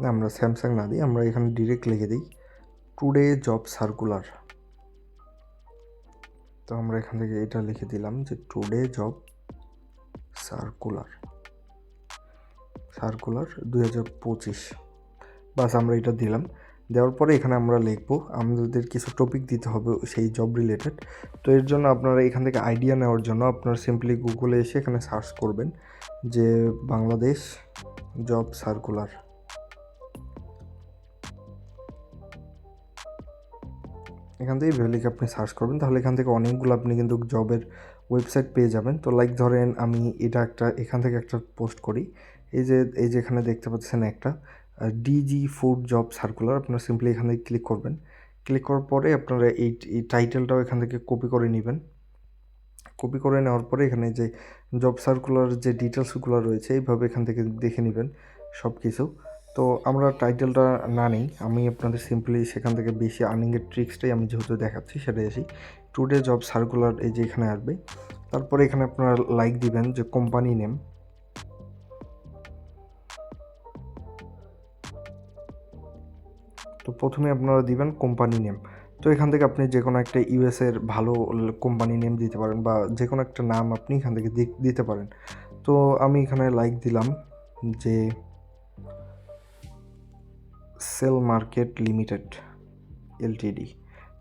A: না আমরা স্যামসাং না দিই, আমরা এখানে ডিরেক্ট লিখে দিই টুডে জব সার্কুলার। তো আমরা এখান থেকে এটা লিখে দিলাম যে টুডে জব সার্কুলার 2025। বাস আমরা এটা দিলাম। দেওয়ার পরে এখানে আমরা লিখব আমাদের কিছু টপিক দিতে হবে সেই জব রিলেটেড। তো এর জন্য আপনারা এখান থেকে আইডিয়া নেওয়ার জন্য আপনারা সিম্পলি গুগলে এসে এখানে সার্চ করবেন যে বাংলাদেশ জব সার্কুলার। এখান থেকে লিখে আপনি সার্চ করবেন, তাহলে এখান থেকে অনেকগুলো আপনি কিন্তু জবের ওয়েবসাইট পেয়ে যাবেন। তো লাইক ধরেন আমি এটা একটা এখান থেকে একটা পোস্ট করি, এই যে এখানে দেখতে পাচ্ছেন একটা ডিজি ফুড জব সার্কুলার। আপনারা সিম্পলি এখান থেকে ক্লিক করবেন। ক্লিক করার পরে আপনারা এই টাইটেলটাও এখান থেকে কপি করে নেবেন। কপি করে নেওয়ার পরে এখানে যে জব সার্কুলার যে ডিটেলসগুলো রয়েছে এইভাবে এখান থেকে দেখে নেবেন সব কিছু। তো আমরা টাইটেলটা না নেই, আমি আপনাদের সিম্পলি সেখান থেকে বেশি আর্নিংয়ের ট্রিক্সটাই আমি যেহেতু দেখাচ্ছি সেটাই আসি। টুডে জব সার্কুলার এই যে এখানে আসবে। তারপরে এখানে আপনারা লাইক দিবেন যে কোম্পানি নেম। তো প্রথমে আপনারা দিবেন কোম্পানি নেম। তো এখান থেকে আপনি যে কোনো একটা ইউএসের ভালো কোম্পানি নেম দিতে পারেন বা যে কোনো একটা নাম আপনি এখান থেকে দিতে পারেন। তো আমি এখানে লাইক দিলাম যে সেল মার্কেট লিমিটেড এলটিডি।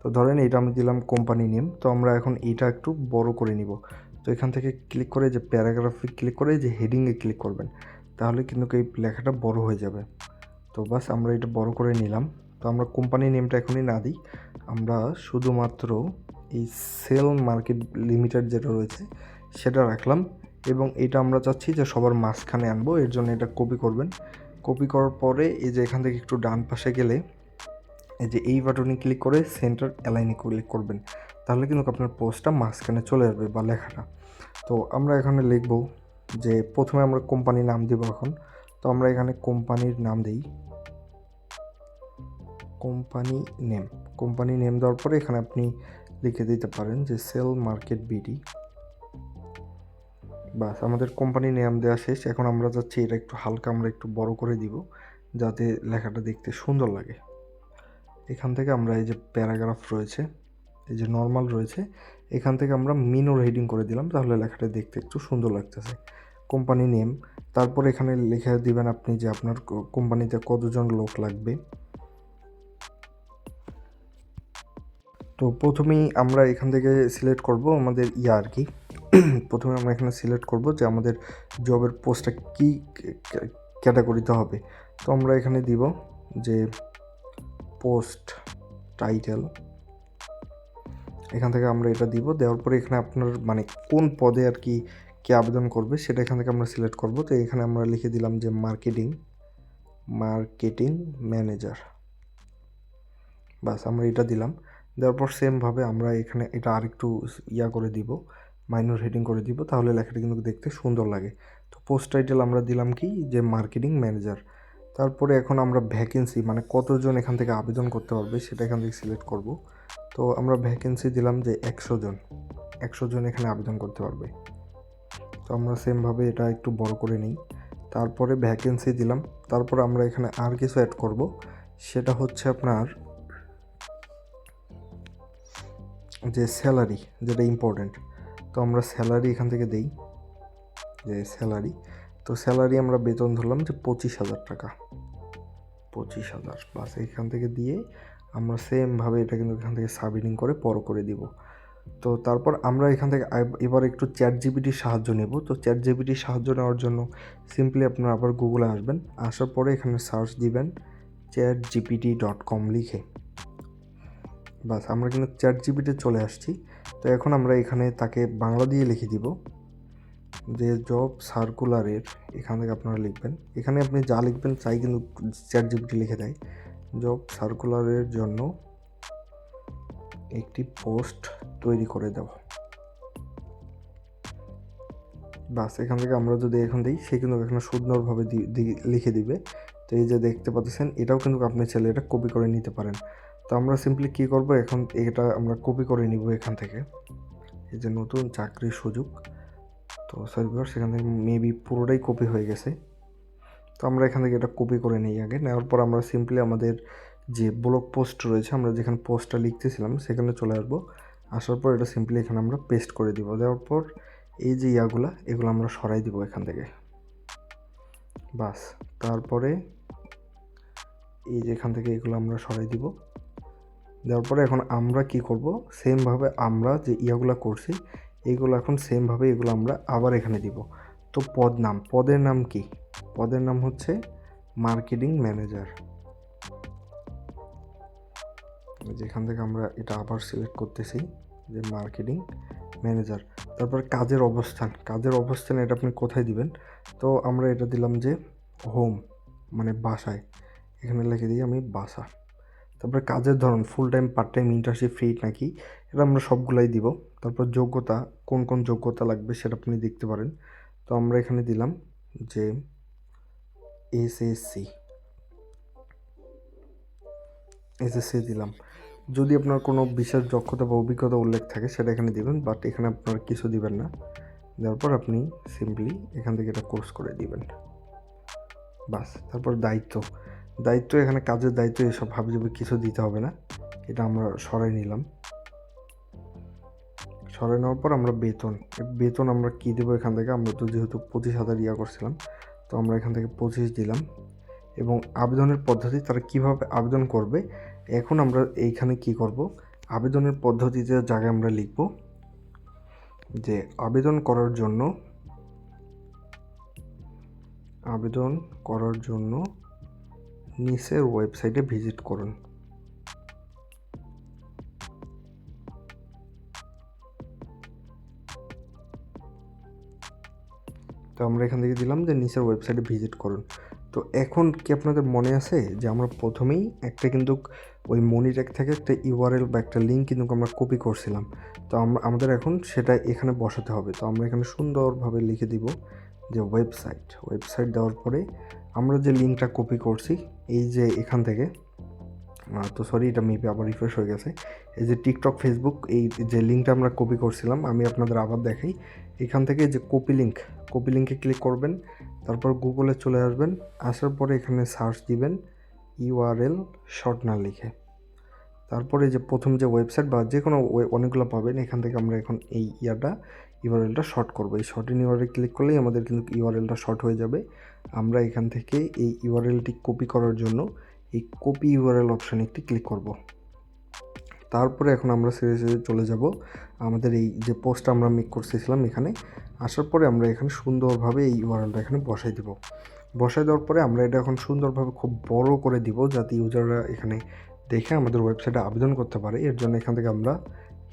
A: তো ধরেন এটা আমি দিলাম কোম্পানি নেম। তো আমরা এখন এটা একটু বড় করে নিব। তো এখান থেকে ক্লিক করে যে প্যারাগ্রাফে ক্লিক করে যে হেডিংয়ে ক্লিক করবেন, তাহলে কিন্তু এই লেখাটা বড় হয়ে যাবে। তো বাস আমরা এটা বড় করে নিলাম। তো আমরা কোম্পানি নেমটা এখনই না দিই, আমরা শুধুমাত্র এই সেল মার্কেট লিমিটেড যেটা রয়েছে সেটা রাখলাম। এবং এটা আমরা চাচ্ছি যে সবার মাঝখানে আনবো, এর জন্য এটা কপি করবেন। কপি করার পরে এই যে এখান থেকে একটু ডান পাশে গেলে এই যে এই বাটনে ক্লিক করে সেন্টার অ্যালাইনে ক্লিক করবেন, তাহলে কিন্তু আপনার পোস্টটা মাঝখানে চলে আসবে বা লেখাটা। তো আমরা এখানে লিখব যে প্রথমে আমরা কোম্পানির নাম দেব এখন। তো আমরা এখানে কোম্পানির নাম দিই কোম্পানি নেম দেওয়ার পরে এখানে আপনি লিখে দিতে পারেন যে সেল মার্কেট বিডি। বাস আমাদের কোম্পানি নেম দেওয়া শেষ। এখন আমরা যাচ্ছি এটা একটু হালকা আমরা একটু বড় করে দিব যাতে লেখাটা দেখতে সুন্দর লাগে। এখান থেকে আমরা এই যে প্যারাগ্রাফ রয়েছে, এই যে নর্মাল রয়েছে, এখান থেকে আমরা মিনোর হেডিং করে দিলাম, তাহলে লেখাটা দেখতে একটু সুন্দর লাগতেছে। কোম্পানি নেম, তারপর এখানে লিখে দিবেন আপনি যে আপনার কোম্পানিতে কতজন লোক লাগবে। তো প্রথমেই আমরা এখান থেকে সিলেক্ট করব আমাদের আর কি প্রথমে আমরা এখানে সিলেক্ট করব যে আমাদের জবের পোস্টটা কী ক্যাটাগরিতে হবে। তো আমরা এখানে দিব যে পোস্ট টাইটেল, এখান থেকে আমরা এটা দিব। দেওয়ার পরে এখানে আপনার মানে কোন পদে আর কি কে আবেদন করবে সেটা এখান থেকে আমরা সিলেক্ট করব। তো এখানে আমরা লিখে দিলাম যে মার্কেটিং ম্যানেজার। বাস আমরা এটা দিলাম। দেওয়ার পর সেমভাবে আমরা এখানে এটা আরেকটু করে দিব, মাইনর হেডিং করে দিব, তাহলে লেখাটা কিন্তু দেখতে সুন্দর লাগে। তো পোস্ট টাইটেল আমরা দিলাম কি যে মার্কেটিং ম্যানেজার। তারপরে এখন আমরা ভ্যাকেন্সি মানে কতজন এখান থেকে আবেদন করতে পারবে সেটা এখান থেকে সিলেক্ট করব। তো আমরা ভ্যাকেন্সি দিলাম যে 100 জন এখানে আবেদন করতে পারবে। তো আমরা সেমভাবে এটা একটু বড় করে নিই। তারপরে ভ্যাকেন্সি দিলাম। তারপরে আমরা এখানে আর কিছু অ্যাড করব, সেটা হচ্ছে আপনার যে স্যালারি, যেটা ইম্পর্টেন্ট। তো আমরা স্যালারি এখান থেকে দেই যে স্যালারি। তো স্যালারি আমরা বেতন ধরলাম যে 25,000 টাকা, 25,000। বাস এখান থেকে দিয়ে আমরা সেমভাবে এটা কিন্তু এখান থেকে সাবমিটিং করে বড় করে দিব। তো তারপর আমরা এখান থেকে এবার একটু চ্যাট জিপিটির সাহায্য নেব। তো চ্যাট জিপিটির সাহায্য নেওয়ার জন্য সিম্পলি আপনারা আবার গুগলে আসবেন, আসার পরে এখানে সার্চ দিবেন chatgpt.com লিখে। বাস আমরা কিন্তু চ্যাট জিপিটি চলে আসছি। তো এখন আমরা এখানে তাকে বাংলা দিয়ে লিখে দিব যে জব সার্কুলারের, এখান থেকে আপনারা লিখবেন, এখানে আপনি যা লিখবেন তাই কিন্তু চ্যাট জিপিটি লিখে দেয়। জব সার্কুলারের জন্য একটি পোস্ট তৈরি করে দাও। বাস এখান থেকে আমরা যদি এখন দিই, সে কিন্তু এখানে সুন্দরভাবে লিখে দিবে। তো এই যে দেখতে পাচ্ছেন, এটাও কিন্তু আপনি চাইলে এটা কপি করে নিতে পারেন। তো আমরা সিম্পলি কী করব, এখন এটা আমরা কপি করে নিব এখান থেকে, এই যে নতুন চাকরির সুযোগ। তো সার্ভার সেখান থেকে মেবি পুরোটাই কপি হয়ে গেছে। তো আমরা এখান থেকে এটা কপি করে নিই আগে। নেওয়ার পর আমরা সিম্পলি আমাদের যে ব্লগ পোস্ট রয়েছে, আমরা যেখানে পোস্টটা লিখতেছিলাম সেখানে চলে আসবো। আসার পর এটা সিম্পলি এখানে আমরা পেস্ট করে দিব। দেওয়ার পর এই যে এগুলো আমরা সরাই দিব এখান থেকে। বাস তারপরে এই যে এখান থেকে এগুলো আমরা সরাই দিব। দেওয়ার পরে এখন আমরা কি করব, সেমভাবে আমরা যে করছি এইগুলো এখন সেমভাবে এগুলো আমরা আবার এখানে দিব। তো পদের নাম কি? পদের নাম হচ্ছে মার্কেটিং ম্যানেজার। যেখান থেকে আমরা এটা আবার সিলেক্ট করতেছি যে মার্কেটিং ম্যানেজার। তারপর কাজের অবস্থান এটা আপনি কোথায় দিবেন? তো আমরা এটা দিলাম যে হোম, মানে বাসায়। এখানে লিখে দিই আমি বাসা। তারপরে কাজের ধরন full time, part time, internship, free নাকি, এটা আমরা সবগুলাই দিব। তারপর যোগ্যতা, কোন কোন যোগ্যতা লাগবে সেটা আপনি দেখতে পারেন। তো আমরা এখানে দিলাম যে এসএসসি দিলাম। যদি আপনার কোনো বিশেষ দক্ষতা বা অভিজ্ঞতা উল্লেখ থাকে সেটা এখানে দিবেন, বাট এখানে আপনার কিছু দিবেন না। দেওয়ার পর আপনি সিম্পলি এখান থেকে এটা কোর্স করে দিবেন। বাস তারপর দায়িত্ব এখানে কাজের দায়িত্ব এসব হাবিজাবি কিছু দিতে হবে না, এটা আমরা সরাই নিলাম। সরাই নেওয়ার পর আমরা বেতন আমরা কী দেবো এখান থেকে, আমরা তো যেহেতু 25,000 করছিলাম, তো আমরা এখান থেকে 25 দিলাম। এবং আবেদনের পদ্ধতি, তারা কিভাবে আবেদন করবে, এখন আমরা এইখানে কি করব, আবেদনের পদ্ধতিতে জায়গায় আমরা লিখব যে আবেদন করার জন্য নিচের ওয়েবসাইটে ভিজিট করুন। তো আমরা এখান থেকে দিলাম যে নিচের ওয়েবসাইটে ভিজিট করুন। তো এখন কি আপনাদের মনে আছে যে আমরা প্রথমেই একটা কিন্তু ওই মনিট্যাগ থেকে একটা ইউআরএল বা একটা লিঙ্ক কিন্তু আমরা কপি করছিলাম। তো আমাদের এখন সেটা এখানে বসাতে হবে। তো আমরা এখানে সুন্দরভাবে লিখে দিব যে ওয়েবসাইট দেওয়ার পরে আমরা যে লিঙ্কটা কপি করছি, এই যে এখান থেকে, তো সরি এটা মেবি আবার রিফ্রেশ হয়ে গেছে, এই যে টিকটক, ফেসবুক, এই যে লিঙ্কটা আমরা কপি করছিলাম, আমি আপনাদের আবার দেখাই। এখান থেকে যে কপি লিঙ্কে ক্লিক করবেন, তারপর গুগলে চলে আসবেন, আসার পরে এখানে সার্চ দিবেন ইউআরএল শর্ট না লিখে। তারপরে যে প্রথম যে ওয়েবসাইট বা যে কোনো অনেকগুলো পাবেন, এখান থেকে আমরা এখন এই ইউআরএলটা শর্ট করবো। এই শর্ট ইন ইউআরএল ক্লিক করলেই আমাদের কিন্তু ইউআরএলটা শর্ট হয়ে যাবে। আমরা এখান থেকে এই ইউআরএলটি কপি করার জন্য এই কপি ইউআরএল অপশানে একটি ক্লিক করব। তারপরে এখন আমরা সিরিজে চলে যাব আমাদের এই যে পোস্টটা আমরা মেক করতেছিলাম এখানে। আসার পরে আমরা এখানে সুন্দরভাবে এই ইউআরএলটা এখানে বসাই দেওয়ার পরে আমরা এটা এখন সুন্দরভাবে খুব বড় করে দিব, যাতে ইউজাররা এখানে দেখে আমাদের ওয়েবসাইটে আবেদন করতে পারে। এর জন্য এখান থেকে আমরা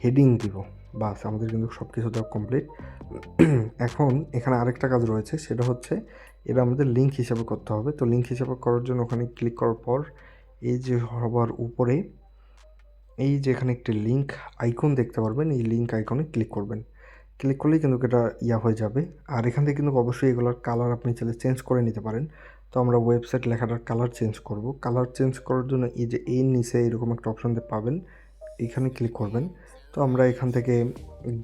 A: হেডিং দিব। বাস আমাদের কিন্তু সব কিছু দেওয়া কমপ্লিট। এখন এখানে আরেকটা কাজ রয়েছে, সেটা হচ্ছে এটা আমাদের লিঙ্ক হিসাবে করতে হবে। তো লিঙ্ক হিসাবে করার জন্য ওখানে ক্লিক করার পর এই যে সবার উপরে এই যে এখানে একটি লিঙ্ক আইকন দেখতে পারবেন, এই লিঙ্ক আইকনে ক্লিক করবেন। ক্লিক করলেই কিন্তু এটা হয়ে যাবে। আর এখান থেকে কিন্তু অবশ্যই এগুলোর কালার আপনি চাইলে চেঞ্জ করে নিতে পারেন। তো আমরা ওয়েবসাইট লেখাটার কালার চেঞ্জ করব। কালার চেঞ্জ করার জন্য এই যে এর নিচে এরকম একটা অপশন পাবেন, এখানে ক্লিক করবেন। তো আমরা এখান থেকে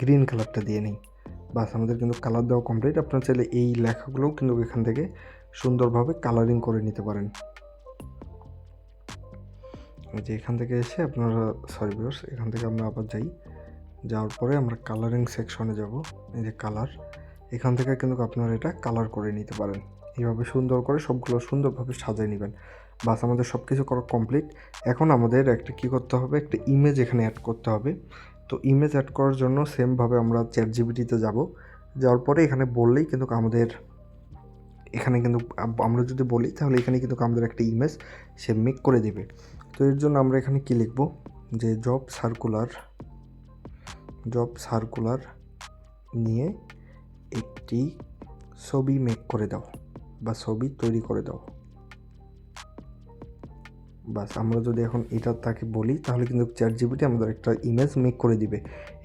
A: গ্রিন কালারটা দিয়ে নিই। বাস আমাদের কিন্তু কালার দেওয়া কমপ্লিট। আপনারা চাইলে এই লেখাগুলোও কিন্তু এখান থেকে সুন্দরভাবে কালারিং করে নিতে পারেন। যে এখান থেকে এসে আপনারা ভিউয়ার্স এখান থেকে আমরা আবার যাওয়ার পরে আমরা কালারিং সেকশনে যাব। এই যে কালার, এখান থেকে কিন্তু আপনারা এটা কালার করে নিতে পারেন। এইভাবে সুন্দর করে সবগুলো সুন্দরভাবে সাজিয়ে নেবেন। বাস আমাদের সব কিছু করা কমপ্লিট। এখন আমাদের একটা কী করতে হবে, একটা ইমেজ এখানে অ্যাড করতে হবে। তো ইমেজ অ্যাড করার জন্য সেমভাবে আমরা চ্যাটজিপিটিতে যাব। যাওয়ার পরে এখানে বললেই কিন্তু আমাদের এখানে কিন্তু আমরা যদি বলি তাহলে এখানে কিন্তু আমাদের একটা ইমেজ সে মেক করে দেবে। তো এর জন্য আমরা এখানে কি লিখব, যে জব সার্কুলার নিয়ে একটি ছবি মেক করে দাও বা ছবি তৈরি করে দাও। বাস আমরা যদি এখন এটা তাকে বলি তাহলে কিন্তু চ্যাটজিপিটি আমাদের একটা ইমেজ মেক করে দিবে।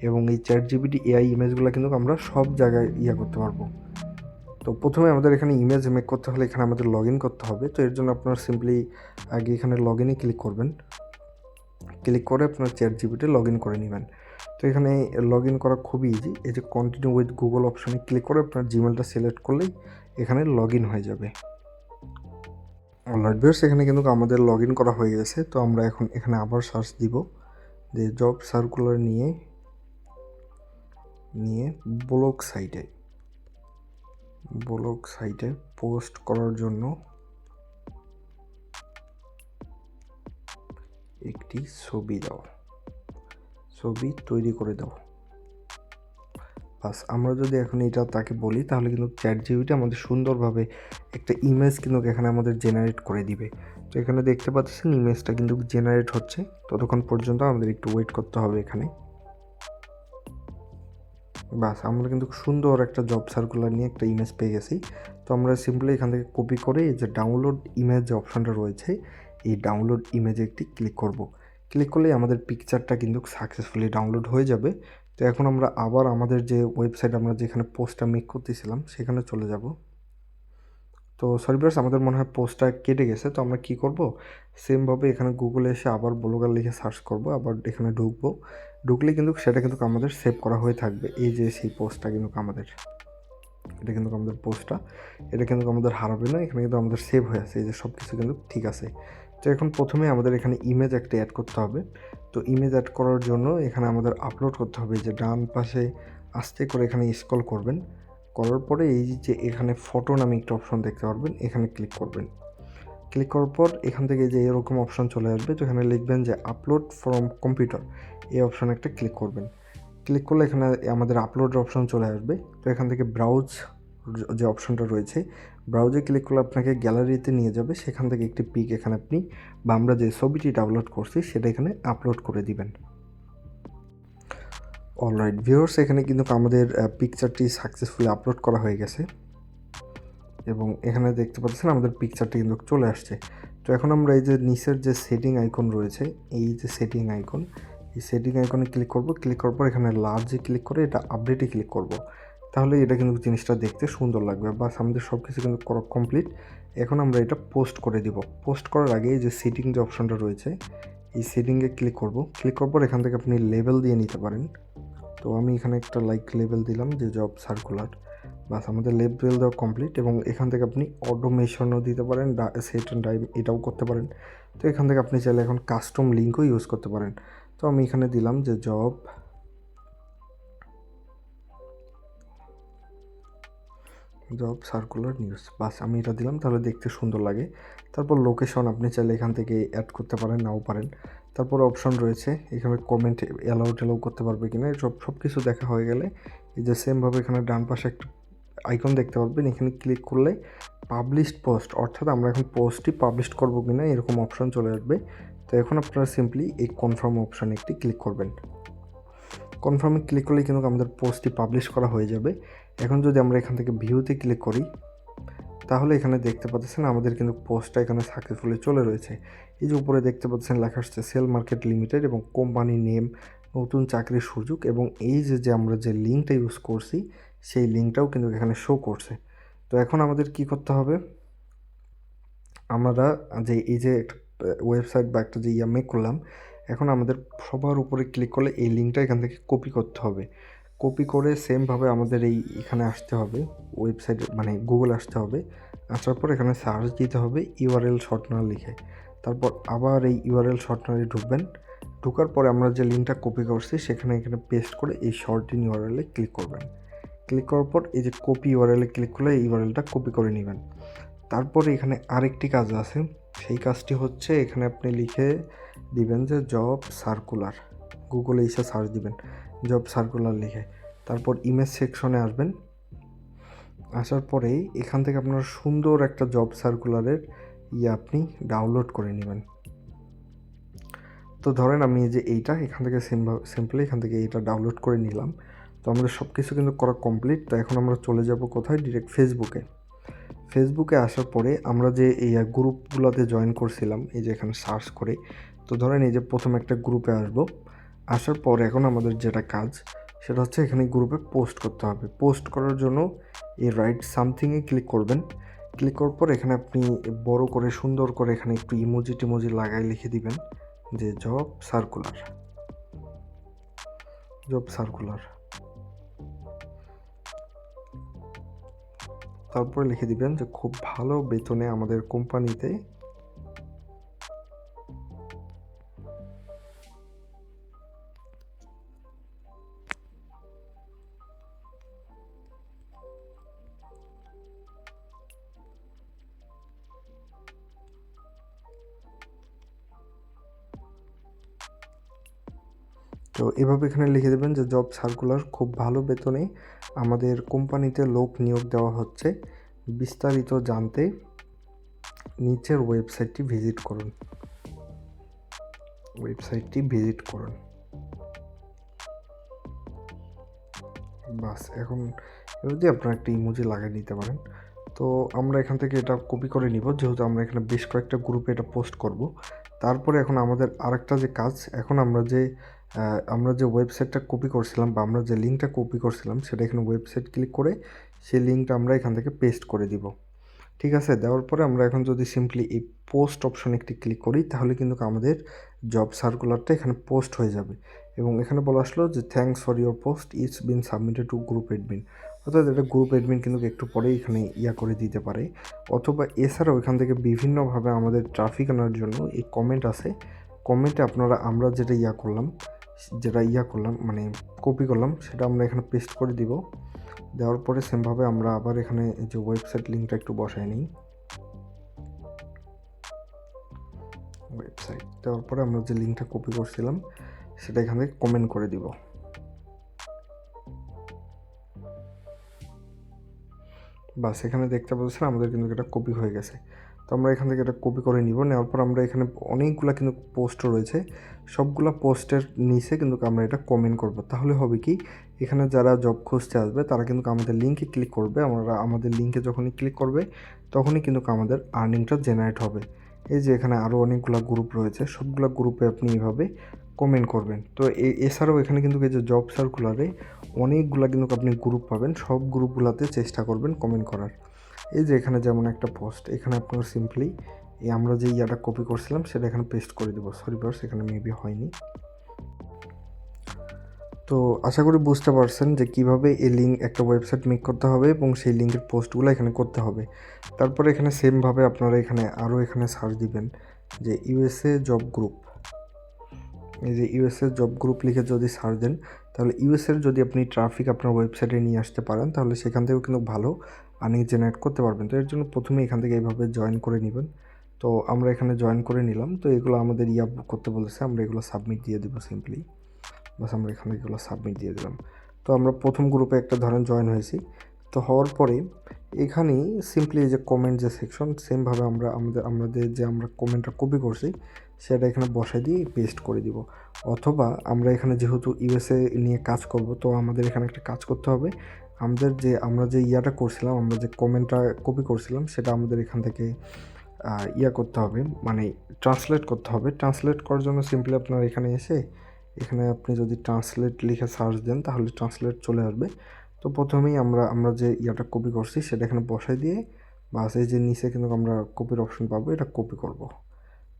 A: এবং এই চ্যাটজিপিটি এআই ইমেজগুলো কিন্তু আমরা সব জায়গায় করতে পারবো। তো প্রথমে আমাদের এখানে ইমেজ মেক করতে হলে এখানে আমাদের লগ ইন করতে হবে। তো এর জন্য আপনারা সিম্পলি আগে এখানে লগ ইনে ক্লিক করবেন। ক্লিক করে আপনার চ্যাটজিপিটি লগ ইন করে নেবেন। তো এখানে লগ ইন করা খুবই ইজি। এই যে কন্টিনিউ উইথ গুগল অপশানে ক্লিক করে আপনার জিমেলটা সিলেক্ট করলেই এখানে লগ ইন হয়ে যাবে। অলরাইট ভিউয়ার্স, এখানে কিন্তু আমাদের লগ ইন করা হয়ে গেছে। তো আমরা এখন এখানে আবার সার্চ দিব যে জব সার্কুলার নিয়ে ব্লগ সাইটে পোস্ট করার জন্য একটি ছবি তৈরি করে দাও। বাস আমরা যদি এখন এটা তাকে বলি তাহলে কিন্তু চ্যাটজিপিটি আমাদের সুন্দরভাবে একটা ইমেজ কিন্তু এখানে আমাদের জেনারেট করে দিবে। তো এখানে দেখতে পাচ্ছেন ইমেজটা কিন্তু জেনারেট হচ্ছে। ততক্ষণ পর্যন্ত আমাদের একটু ওয়েট করতে হবে এখানে। বাস আমরা কিন্তু সুন্দর একটা জব সার্কুলার নিয়ে একটা ইমেজ পেয়ে গেছি। তো আমরা সিম্পলি এখান থেকে কপি করে এই যে ডাউনলোড ইমেজ যে অপশানটা রয়েছে, এই ডাউনলোড ইমেজে একটি ক্লিক করব। ক্লিক করলেই আমাদের পিকচারটা কিন্তু সাকসেসফুলি ডাউনলোড হয়ে যাবে। তো এখন আমরা আবার আমাদের যে ওয়েবসাইট আমরা যেখানে পোস্টটা মেক করতেছিলাম সেখানে চলে যাব। তো ভিউয়ার্স আমাদের মনে হয় পোস্টটা কেটে গেছে। তো আমরা কী করব, সেমভাবে এখানে গুগলে এসে আবার ব্লগার লিখে সার্চ করব, আবার এখানে ঢুকলে কিন্তু সেটা কিন্তু আমাদের সেভ করা হয়ে থাকবে। এই যে সেই পোস্টটা কিন্তু এটা কিন্তু আমাদের পোস্টটা, এটা কিন্তু আমাদের হারাবে না। এখানে কিন্তু আমাদের সেভ হয়ে আছে। এই যে সব কিছু কিন্তু ঠিক আছে। তো এখন প্রথমে আমাদের এখানে ইমেজ একটা অ্যাড করতে হবে। তো ইমেজ অ্যাড করার জন্য এখানে আমাদের আপলোড করতে হবে। যে ডান পাশে আস্তে করে এখানে স্ক্রল করবেন, করার পরে এই যে এখানে ফটো নামে একটা অপশন দেখতে পারবেন, এখানে ক্লিক করবেন। ক্লিক করার পর এখান থেকে যে এরকম অপশন চলে আসবে, তো এখানে লিখবেন যে আপলোড ফ্রম কম্পিউটার, এই অপশানে একটা ক্লিক করবেন। ক্লিক করলে এখানে আমাদের আপলোডের অপশন চলে আসবে। তো এখান থেকে ব্রাউজ যে অপশনটা রয়েছে, ব্রাউজে ক্লিক করলে আপনাকে গ্যালারিতে নিয়ে যাবে। সেখান থেকে একটি পিক এখানে আপনি বা আমরা যে ছবিটি ডাউনলোড করছি সেটা এখানে আপলোড করে দিবেন। অলরাইট ভিউয়ার্স, এখানে কিন্তু আমাদের পিকচারটি সাকসেসফুলি আপলোড করা হয়ে গেছে এবং এখানে দেখতে পাচ্ছেন আমাদের পিকচারটি কিন্তু চলে আসছে। তো এখন আমরা এই যে নিচের যে সেটিং আইকন রয়েছে, এই যে সেটিং আইকনে ক্লিক করব। ক্লিক করার পর এখানে লার্জে ক্লিক করে এটা আপডেটে ক্লিক করব। তাহলে এটা কিন্তু জিনিসটা দেখতে সুন্দর লাগবে। বাস আমাদের সব কিছু কিন্তু করা কমপ্লিট। এখন আমরা এটা পোস্ট করে দিব। পোস্ট করার আগে এই যে সেটিং যে অপশনটা রয়েছে, এই সেটিংয়ে ক্লিক করব। ক্লিক করার পর এখান থেকে আপনি লেবেল দিয়ে নিতে পারেন। তো আমি এখানে একটা লেবেল দিলাম যে জব সার্কুলার। বাস আমাদের লেবেল দেওয়া কমপ্লিট এবং এখান থেকে আপনি অটোমেশনও দিতে পারেন, সেট অ্যান্ড টাইম এটাও করতে পারেন। তো এখান থেকে আপনি চাইলে এখন কাস্টম লিঙ্কও ইউজ করতে পারেন। তো আমি এখানে দিলাম যে জব সার্কুলার নিউজ। বাস আমি এটা দিলাম, তাহলে দেখতে সুন্দর লাগে। তারপর লোকেশন আপনি চাইলে এখান থেকে অ্যাড করতে পারেন, নাও পারেন। তারপর অপশন রয়েছে এখানে কমেন্ট অ্যালাউ করতে পারবে কিনা, সব কিছু দেখা হয়ে গেলে এই যে সেমভাবে এখানে ডান পাশে একটা আইকন দেখতে পারবেন। এখানে ক্লিক করলে পাবলিশড পোস্ট, অর্থাৎ আমরা এখন পোস্টটি পাবলিশ করবো কিনা এরকম অপশন চলে আসবে। তো এখন আপনারা সিম্পলি এই কনফার্ম অপশানে একটি ক্লিক করবেন। কনফার্মে ক্লিক করলে কিন্তু আমাদের পোস্টটি পাবলিশ করা হয়ে যাবে। এখন যদি আমরা এখান থেকে ভিউতে ক্লিক করি, তাহলে এখানে দেখতে পাচ্ছেন আমাদের কিন্তু পোস্টটা এখানে সাকসেসফুলি চলে রয়েছে। এই যে উপরে দেখতে পাচ্ছেন লেখা আসছে সেল মার্কেট লিমিটেড এবং কোম্পানি নেম, নতুন চাকরির সুযোগ, এবং এই যে আমরা যে লিঙ্কটা ইউজ করছি সেই লিঙ্কটাও কিন্তু এখানে শো করছে। তো এখন আমাদের কি করতে হবে, আমরা যে এই যে একটা ওয়েবসাইট বা একটা যে মেক করলাম, এখন আমাদের সবার উপরে ক্লিক করলে এই লিঙ্কটা এখান থেকে কপি করতে হবে। কপি করে সেমভাবে আমাদের এখানে আসতে হবে, ওয়েবসাইটে মানে গুগলে আসতে হবে। আসার পর এখানে সার্চ দিতে হবে ইউআরএল শর্টনার লিখে। তারপর আবার এই ইউআরএল শর্টনারে ঢুকবেন। ঢোকার পরে আমরা যে লিঙ্কটা কপি করছি এখানে পেস্ট করে এই শর্ট-ইন ইউআরএলে ক্লিক করবেন। ক্লিক করার পর এই যে কপি ইউআরএলে ক্লিক করলে এই ইউআরএলটা কপি করে নেবেন। তারপরে এখানে আরেকটি কাজ আছে, সেই কাজটি হচ্ছে এখানে আপনি লিখে দিবেন যে জব সার্কুলার, গুগলে এসে সার্চ দিবেন জব সার্কুলার লিখে। তারপর ইমেজ সেকশনে আসবেন। আসার পরেই এখান থেকে আপনার সুন্দর একটা জব সার্কুলারের আপনি ডাউনলোড করে নেবেন। তো ধরেন আমি যে এইটা এখান থেকে সিম্পলি এখান থেকে এইটা ডাউনলোড করে নিলাম। তো আমাদের সব কিছু কিন্তু করা কমপ্লিট। তো এখন আমরা চলে যাব কোথায়, ডিরেক্ট ফেসবুকে। ফেসবুকে আসার পরে আমরা যে এই গ্রুপগুলোতে জয়েন করছিলাম, এই যে এখানে সার্চ করে, তো ধরেন এই যে প্রথম একটা গ্রুপে আসব। আসার পর এখন আমাদের যেটা কাজ সেটা হচ্ছে এখানে গ্রুপে পোস্ট করতে হবে। পোস্ট করার জন্য এই রাইট সামথিংয়ে ক্লিক করবেন। ক্লিক করার পর এখানে আপনি বড় করে সুন্দর করে এখানে একটু ইমোজি টিমোজি লাগাই লিখে দিবেন যে জব সার্কুলার, জব সার্কুলার। তারপরে লিখে দিবেন যে খুব ভালো বেতনে আমাদের কোম্পানিতে তো এভাবে এখানে লিখে দেবেন যে জব সার্কুলার, খুব ভালো বেতনে আমাদের কোম্পানিতে লোক নিয়োগ দেওয়া হচ্ছে, বিস্তারিত জানতে নিচের ওয়েবসাইটটি ভিজিট করুন, ওয়েবসাইটটি ভিজিট করুন। বাস, এখন যদি আপনারা একটা ইমোজি লাগিয়ে নিতে পারেন। তো আমরা এখান থেকে এটা কপি করে নিব, যেহেতু আমরা এখানে বেশ কয়েকটা গ্রুপে এটা পোস্ট করব। তারপরে এখন আমাদের আরেকটা যে কাজ, এখন আমরা যে ওয়েবসাইটটা কপি করছিলাম বা আমরা যে লিঙ্কটা কপি করছিলাম সেটা এখানে ওয়েবসাইট ক্লিক করে সেই লিঙ্কটা আমরা এখান থেকে পেস্ট করে দিব। ঠিক আছে, দেওয়ার পরে আমরা এখন যদি সিম্পলি এই পোস্ট অপশনে একটি ক্লিক করি, তাহলে কিন্তু আমাদের জব সার্কুলারটা এখানে পোস্ট হয়ে যাবে এবং এখানে বলা আসলো যে thanks for your post it's been submitted to group admin. অর্থাৎ এটা গ্রুপ অ্যাডমিন কিন্তু একটু পরেই এখানে করে দিতে পারে, অথবা এছাড়াও এখান থেকে বিভিন্নভাবে আমাদের ট্রাফিক আনার জন্য এই কমেন্ট আছে। কমেন্টে আপনারা আমরা যেটা করলাম মানে কপি করলাম সেটা আমরা এখানে পেস্ট করে দিব। দেওয়ার পরে সেমভাবে আমরা আবার এখানে যে ওয়েবসাইট লিঙ্কটা একটু বসায় নিই। ওয়েবসাইট দেওয়ার পরে আমরা যে লিঙ্কটা কপি করছিলাম সেটা এখান থেকে কমেন্ট করে দিব। বাস, এখানে দেখতে পাচ্ছেন আমাদের কিন্তু এটা কপি হয়ে গেছে। তো আমরা এখান থেকে এটা কপি করে নিব। নেওয়ার পর আমরা এখানে অনেকগুলো কিন্তু পোস্ট রয়েছে, সবগুলো পোস্টের নিচে কিন্তু আমরা এটা কমেন্ট করব। তাহলে হবে কি, এখানে যারা জব খুঁজতে আসবে তারা কিন্তু আমাদের লিঙ্কে ক্লিক করবে। আমরা আমাদের লিঙ্কে যখনই ক্লিক করবে তখনই কিন্তু আমাদের আর্নিংটা জেনারেট হবে। এই যে এখানে আরও অনেকগুলো গ্রুপ রয়েছে, সবগুলো গ্রুপে আপনি এইভাবে কমেন্ট করবেন। তো এছাড়াও এখানে কিন্তু এই যে জব সার্কুলারে অনেকগুলো কিন্তু আপনি গ্রুপ পাবেন, সব গ্রুপগুলোতে চেষ্টা করবেন কমেন্ট করার। এই যে এখানে যেমন একটা পোস্ট, এখানে আপনারা সিম্পলি আমরা যে কপি করছিলাম সেটা এখানে পেস্ট করে দেবো। সরি বাস, এখানে মেবি হয়নি। তো আশা করি বুঝতে পারছেন যে কিভাবে এই লিঙ্ক একটা ওয়েবসাইট মেক করতে হবে এবং সেই লিঙ্কের পোস্টগুলো এখানে করতে হবে। তারপরে এখানে সেমভাবে আপনারা এখানে এখানে সার্চ দিবেন যে ইউএসএ জব গ্রুপ। এই যে ইউএসএ জব গ্রুপ লিখে যদি সার্চ দেন, তাহলে ইউএসএর যদি আপনি ট্রাফিক আপনার ওয়েবসাইটে নিয়ে আসতে পারেন তাহলে সেখান থেকেও কিন্তু ভালো আর্নিং জেনারেট করতে পারবেন। তো এর জন্য প্রথমে এখান থেকে এইভাবে জয়েন করে নেবেন। তো আমরা এখানে জয়েন করে নিলাম। তো এগুলো আমাদের করতে বলেছে, আমরা এগুলো সাবমিট দিয়ে দেবো সিম্পলি। বাস, আমরা এখানে এগুলো সাবমিট দিয়ে দিলাম। তো আমরা প্রথম গ্রুপে একটা ধরেন জয়েন হয়েছি। তো হওয়ার পরে এখানেই সিম্পলি এই যে কমেন্ট যে সেকশন, সেমভাবে আমরা কমেন্টটা কপি করছি সেটা এখানে বসাই দিয়ে পেস্ট করে দিব। অথবা আমরা এখানে যেহেতু ইউএসএ নিয়ে কাজ করব, তো আমাদের এখানে একটা কাজ করতে হবে। আমরা যে ইয়াটা করছিলাম, আমরা যে কমেন্টটা কপি করছিলাম, সেটা আমাদের এখান থেকে করতে হবে, মানে ট্রান্সলেট করতে হবে। ট্রান্সলেট করার জন্য সিম্পলি আপনার এখানে এসে এখানে আপনি যদি ট্রান্সলেট লিখে সার্চ দেন তাহলে ট্রান্সলেট চলে আসবে। তো প্রথমেই আমরা যে ইয়াটা কপি করছি সেটা এখানে বসাই দিয়ে বাস এই যে নিচে কিন্তু আমরা কপির অপশন পাবো, এটা কপি করব।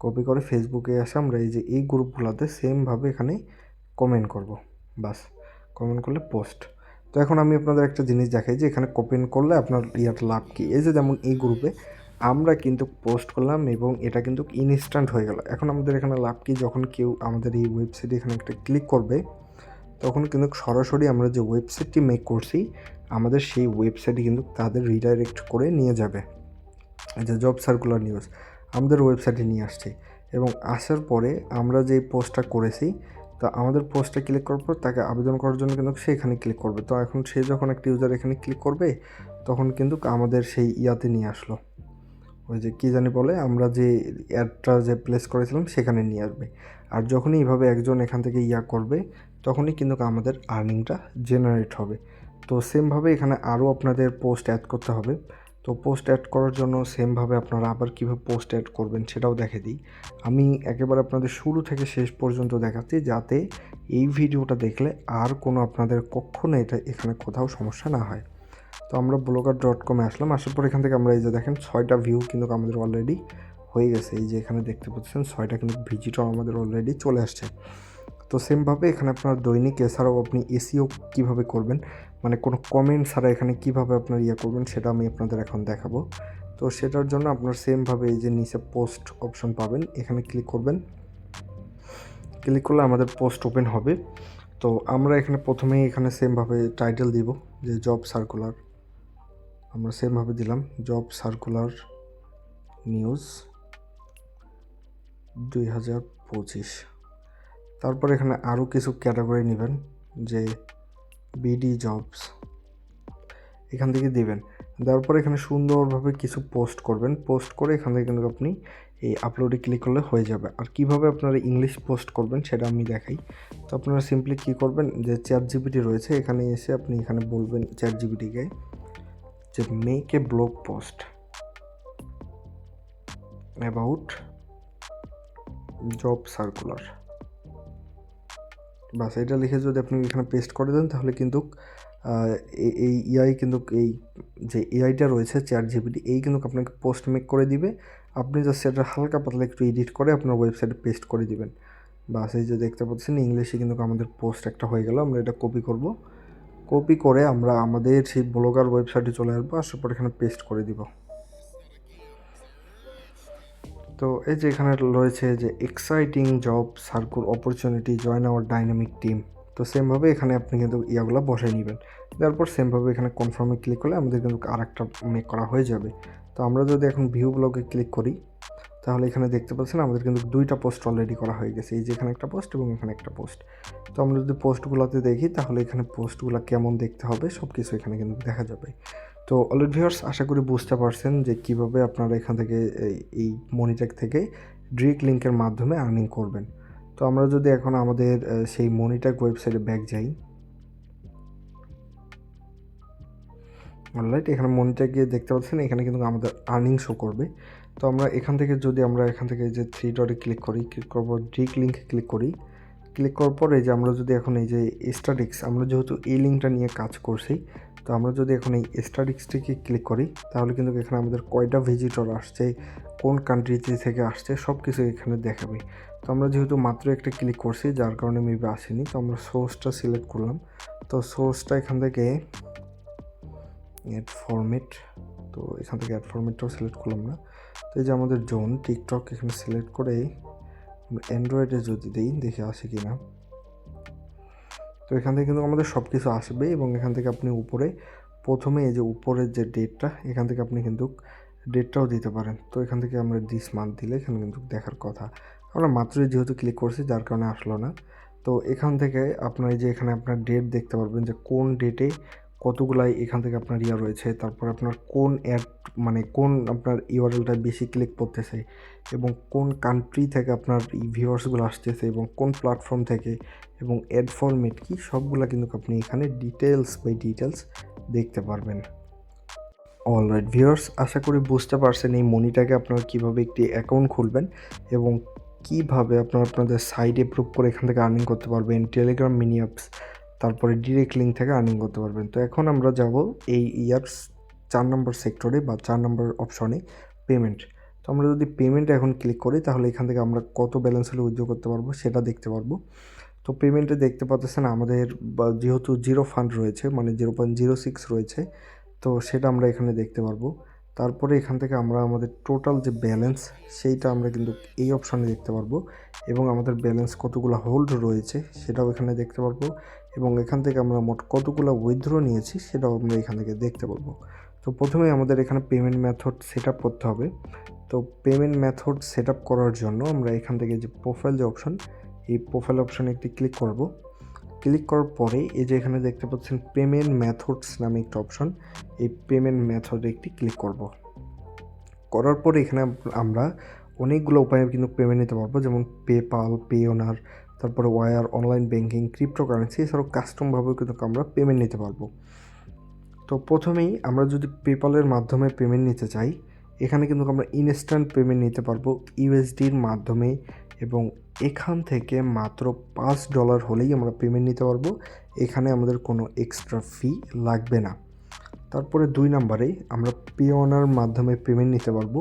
A: কপি করে ফেসবুকে এসে আমরা এই যে এই গ্রুপগুলোতে সেমভাবে এখানে কমেন্ট করব। বাস কমেন্ট করলে পোস্ট। তো এখন আমি আপনাদের একটা জিনিস দেখাই যে এখানে কমেন্ট করলে আপনার ইয়ার লাভ কী। এই যে যেমন এই গ্রুপে আমরা কিন্তু পোস্ট করলাম এবং এটা কিন্তু ইনস্ট্যান্ট হয়ে গেল। এখন আমাদের এখানে লাভ কী, যখন কেউ আমাদের এই ওয়েবসাইটে এখানে একটা ক্লিক করবে তখন কিন্তু সরাসরি আমরা যে ওয়েবসাইটটি মেক করছি আমাদের সেই ওয়েবসাইটে কিন্তু তাদের রিডাইরেক্ট করে নিয়ে যাবে। যে জব সার্কুলার নিউজ আমাদের ওয়েবসাইটে নিয়ে আসছে এবং আসার পরে আমরা যে পোস্টটা করেছি, তো আমাদের পোস্টে ক্লিক করার পর তাকে আবেদন করার জন্য কিন্তু সে এখানে ক্লিক করবে। তো এখন সে যখন একটা ইউজার এখানে ক্লিক করবে তখন কিন্তু আমাদের সেই ইয়াতে নিয়ে আসলো, ওই যে কী জানি বলে, আমরা যে অ্যাডটা যে প্লেস করেছিলাম সেখানে নিয়ে আসবে। আর যখনই এইভাবে একজন এখান থেকে করবে তখনই কিন্তু আমাদের আর্নিংটা জেনারেট হবে। তো সেমভাবে এখানে আরও আপনাদের পোস্ট অ্যাড করতে হবে। তো পোস্ট অ্যাড করার জন্য সেমভাবে আপনারা আবার কীভাবে পোস্ট অ্যাড করবেন সেটাও দেখে দিই। আমি একেবারে আপনাদের শুরু থেকে শেষ পর্যন্ত দেখাচ্ছি, যাতে এই ভিডিওটা দেখলে আর কোনো আপনাদের কখনো এখানে কোথাও সমস্যা না হয়। তো আমরা blogger.com-এ আসলাম। আসার পর এখান থেকে আমরা এই যে দেখেন 6টা ভিউ কিন্তু আমাদের অলরেডি হয়ে গেছে। এই যে এখানে দেখতে পাচ্ছেন 6টা কিন্তু ভিজিটর আমাদের অলরেডি চলে আসছে। তো সেমভাবে এখানে আপনার দৈনিক এছাড়াও আপনি এসইও কীভাবে করবেন, মানে কোনো কমেন্ট ছাড়া এখানে কীভাবে আপনার করবেন সেটা আমি আপনাদের এখন দেখাবো। তো সেটার জন্য আপনার সেমভাবে এই যে নিচে পোস্ট অপশন পাবেন, এখানে ক্লিক করবেন। ক্লিক করলে আমাদের পোস্ট ওপেন হবে। তো আমরা এখানে প্রথমেই এখানে সেমভাবে টাইটেল দিব যে জব সার্কুলার, আমরা সেমভাবে দিলাম জব সার্কুলার নিউজ 2025। তারপর এখানে আরও কিছু ক্যাটাগরি নেবেন, যে বিডি জবস এখান থেকে দিবেন। দেওয়ার পর এখানে সুন্দরভাবে কিছু পোস্ট করবেন। পোস্ট করে এখান থেকে কিন্তু আপনি এই আপলোডে ক্লিক করলে হয়ে যাবে। আর কিভাবে আপনারা ইংলিশ পোস্ট করবেন সেটা আমি দেখাই। তো আপনারা সিম্পলি কী করবেন, যে চ্যাটজিপিটি রয়েছে এখানে এসে আপনি এখানে বলবেন চ্যাটজিপিটিকে যে make a blog post about job circular. বাস এটা লিখে যদি আপনি এখানে পেস্ট করে দেন তাহলে কিন্তু এই কিন্তু এই যে এআইটা রয়েছে চ্যাটজিপিটি, এই কিন্তু আপনাকে পোস্ট মেক করে দিবে। আপনি জাস্ট সেটা হালকা পাতলা একটু এডিট করে আপনার ওয়েবসাইটে পেস্ট করে দিবেন। বাস এই যে দেখতে পাচ্ছেন ইংলিশে কিন্তু আমাদের পোস্ট একটা হয়ে গেল। আমরা এটা কপি করব, কপি করে আমরা আমাদের সেই ব্লগার ওয়েবসাইটে চলে আসবো, আসার পর এখানে পেস্ট করে দিব। তো এই যে এখানে রয়েছে যে exciting job circle opportunity join our dynamic team. তো সেমভাবে এখানে আপনি কিন্তু ইয়াগুলো বসাই নেবেন। তারপর সেমভাবে এখানে কনফার্মে ক্লিক করলে আমাদের কিন্তু আরেকটা মেক করা হয়ে যাবে। তো আমরা যদি এখন ভিউ ব্লগে ক্লিক করি তাহলে এখানে দেখতে পাচ্ছেন আমাদের কিন্তু 2টা পোস্ট অলরেডি করা হয়ে গেছে। এই যে এখানে একটা পোস্ট এবং এখানে একটা পোস্ট। তো আমরা যদি পোস্টগুলোতে দেখি তাহলে এখানে পোস্টগুলো কেমন দেখতে হবে সব কিছু এখানে কিন্তু দেখা যাবে। তো অলরেডি ভিউয়ার্স আশা করি বুঝতে পারছেন যে কীভাবে আপনারা এখান থেকে এই মনিট্যাগ থেকে ডিরেক্ট লিঙ্কের মাধ্যমে আর্নিং করবেন। তো আমরা যদি এখন আমাদের সেই মনিট্যাগ ওয়েবসাইটে ব্যাক যাই, অলরাইট এখানে মনিট্যাগ গিয়ে দেখতে পাচ্ছেন এখানে কিন্তু আমাদের আর্নিং শো করবে। তো আমরা এখান থেকে যে 3 ডটে ক্লিক করি, ক্লিক করব ডিরেক্ট লিঙ্কে ক্লিক করি। ক্লিক করার পরে যে আমরা যদি এখন এই যে স্ট্যাটিক্স, আমরা যেহেতু এই লিঙ্কটা নিয়ে কাজ করছি, তো আমরা যদি এখন এই স্ট্যাটিক্সটিকে ক্লিক করি তাহলে কিন্তু এখানে আমাদের কয়টা ভিজিটর আসছে, কোন কান্ট্রিতে থেকে আসছে সব কিছু এখানে দেখাবে। তো আমরা যেহেতু মাত্র একটা ক্লিক করছি যার কারণে মেবি আসেনি। তো আমরা সোর্সটা সিলেক্ট করলাম। তো সোর্সটা এখান থেকে অ্যাড ফরম্যাট, তো এখান থেকে অ্যাড ফরম্যাটটাও সিলেক্ট করলাম না। তো এই যে আমাদের জোন টিকটক এখানে সিলেক্ট করে অ্যান্ড্রয়েডে যদি দিই দেখে আসে কি না। তো এখান থেকে কিন্তু আমাদের সব কিছু আসবে এবং এখান থেকে আপনি উপরে প্রথমে এই যে উপরের যে ডেটটা এখান থেকে আপনি কিন্তু ডেটটাও দিতে পারেন। তো এখান থেকে আমরা দিস মান্থ দিলে এখানে কিন্তু দেখার কথা। আমরা মাত্রই যেহেতু ক্লিক করছি যার কারণে আসলো না। তো এখান থেকে আপনার এই যে এখানে আপনার ডেট দেখতে পারবেন যে কোন ডেটে কতগুলাই এখান থেকে আপনার রয়েছে, তারপর আপনার কোন অ্যাড মানে কোন আপনার ইউআরএলটা বেশি ক্লিক করতেছে এবং কোন কান্ট্রি থেকে আপনার এই ভিউয়ার্সগুলো আসতেছে এবং কোন প্ল্যাটফর্ম থেকে এবং অ্যাড ফরম্যাট কী সবগুলা কিন্তু আপনি এখানে ডিটেলস বাই ডিটেলস দেখতে পারবেন। অলরাইট ভিউয়ার্স, আশা করি বুঝতে পারছেন এই মনিটাকে আপনারা কীভাবে একটি অ্যাকাউন্ট খুলবেন এবং কীভাবে আপনারা আপনাদের সাইট অ্যাপ্রুভ করে এখান থেকে আর্নিং করতে পারবেন, টেলিগ্রাম মিনি অ্যাপস, তারপরে ডিরেক্ট লিঙ্ক থেকে আর্নিং করতে পারবেন। তো এখন আমরা যাব এই ইয়ার্স 4 নম্বর সেক্টরে বা 4 নম্বর অপশনে পেমেন্ট। তো আমরা যদি পেমেন্টে এখন ক্লিক করি তাহলে এখান থেকে আমরা কত ব্যালেন্স হলে উইথড্র করতে পারবো সেটা দেখতে পারবো। তো পেমেন্টে দেখতে পাচ্ছেন আমাদের যেহেতু জিরো ফান্ড রয়েছে মানে 0.06 রয়েছে, তো সেটা আমরা এখানে দেখতে পারবো। তারপরে এখান থেকে আমরা আমাদের টোটাল যে ব্যালেন্স সেইটা আমরা কিন্তু এই অপশানে দেখতে পারবো এবং আমাদের ব্যালেন্স কতগুলো হোল্ড রয়েছে সেটাও এখানে দেখতে পারবো এবং এখান থেকে আমরা মোট কতগুলো উইথড্র নিয়েছি সেটাও আমরা এখান থেকে দেখতে পারবো। তো প্রথমে আমাদের এখানে পেমেন্ট মেথড সেট আপ করতে হবে। তো পেমেন্ট মেথড সেট আপ করার জন্য আমরা এখান থেকে যে প্রোফাইল যে অপশন, এই প্রোফাইল অপশানে একটি ক্লিক করব। ক্লিক করার পরে এই যে এখানে দেখতে পাচ্ছেন পেমেন্ট মেথডস নামে একটা অপশন, এই পেমেন্ট মেথডে একটি ক্লিক করব। করার পরে এখানে আমরা অনেকগুলো উপায়ে কিন্তু পেমেন্ট নিতে পারবো, যেমন পেপাল, পেওনার, তারপরে ওয়ার, অনলাইন ব্যাঙ্কিং, ক্রিপ্টোকারেন্সি, এছাড়াও কাস্টমভাবেও কিন্তু আমরা পেমেন্ট নিতে পারবো। তো প্রথমেই আমরা যদি পেপালের মাধ্যমে পেমেন্ট নিতে চাই, এখানে কিন্তু আমরা ইনস্ট্যান্ট পেমেন্ট নিতে পারবো ইউএসডির মাধ্যমে এবং এখান থেকে মাত্র $5 হলেই আমরা পেমেন্ট নিতে পারবো। এখানে আমাদের কোনো এক্সট্রা ফি লাগবে না। তারপরে 2 নম্বরে আমরা পেওনার মাধ্যমে পেমেন্ট নিতে পারবো।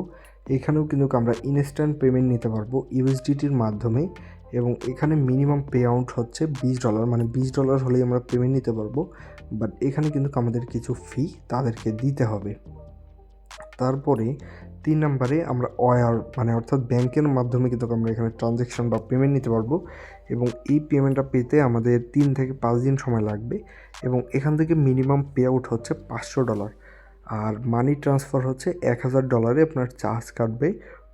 A: এখানেও কিন্তু আমরা ইনস্ট্যান্ট পেমেন্ট নিতে পারবো ইউএসডিটির মাধ্যমে এবং এখানে মিনিমাম পে আউট হচ্ছে $20, মানে $20 হলেই আমরা পেমেন্ট নিতে পারবো। বাট এখানে কিন্তু আমাদের কিছু ফি তাদেরকে দিতে হবে। তারপরে 3 নম্বরে আমরা ওয়ার মানে অর্থাৎ ব্যাংকের মাধ্যমে কিন্তু আমরা এখানে ট্রানজ্যাকশন বা পেমেন্ট নিতে পারবো এবং এই পেমেন্টটা পেতে আমাদের 3 থেকে 5 দিন সময় লাগবে এবং এখান থেকে মিনিমাম পে আউট হচ্ছে $500 আর মানি ট্রান্সফার হচ্ছে $1000 আপনার চার্জ কাটবে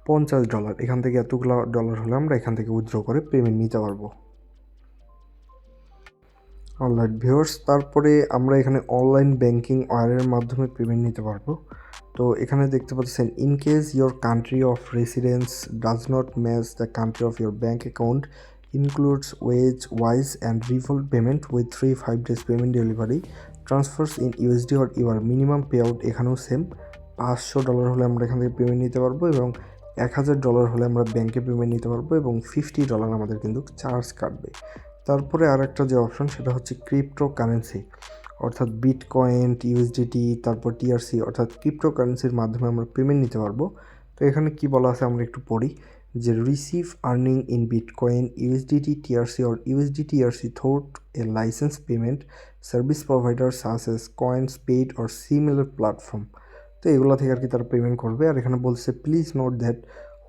A: $50। এখান থেকে এতগুলো ডলার হলে আমরা এখান থেকে উইথড্র করে পেমেন্ট নিতে পারবো। অলরাইট ভিউয়ার্স, তারপরে আমরা এখানে অনলাইন ব্যাংকিং ওয়ারের মাধ্যমে পেমেন্ট নিতে পারবো। তো এখানে দেখতে পাচ্ছেন in case your country of residence does not match the country of your bank account includes Wise and refund payment with 3-5 days payment delivery transfers in USD or EUR minimum payout এখানেও same $500 হলে আমরা এখান থেকে payment নিতে পারবো এবং $1000 হলে আমরা ব্যাংকে পেমেন্ট নিতে পারবো এবং $50 আমাদের কিন্তু চার্জ কাটবে। তারপরে আরেকটা যে অপশন সেটা হচ্ছে ক্রিপ্টোকারেন্সি, অর্থাৎ বিটকয়েন, ইউএসডিটি, তারপর টিআরসি অর্থাৎ ক্রিপ্টোকারেন্সির মাধ্যমে আমরা পেমেন্ট নিতে পারবো। তো এখানে কি বলা আছে আমরা একটু পড়ি যে receive earning in bitcoin, USDT, TRC or USD TRC through a licence payment service provider such as coins paid or similar platform. তো এগুলো থেকে আর কি তারা পেমেন্ট করবে। আর এখানে বলছে please note that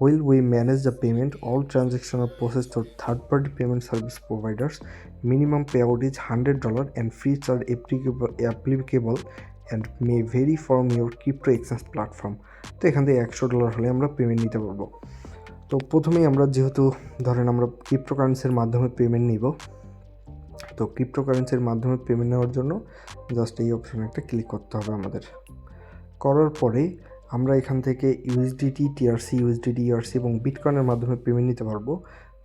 A: while we manage the payment, all transactions are processed through third-party payment service providers. Minimum payout is $100 and fees are applicable and may vary from your crypto exchange platform. তো এখান থেকে $100 হলে আমরা payment নিতে পারবো। তো প্রথমেই আমরা যেহেতু ধরেন আমরা ক্রিপ্টোকারেন্সির মাধ্যমে পেমেন্ট নিব, তো ক্রিপ্টোকারেন্সির মাধ্যমে পেমেন্ট নেওয়ার জন্য জাস্ট এই অপশানে একটা ক্লিক করতে হবে আমাদের। করার পরে আমরা এখান থেকে ইউএসডিটি, টিআরসি, ইউএসডিটি, ইআরসি এবং বিটকয়েনের মাধ্যমে পেমেন্ট নিতে পারবো।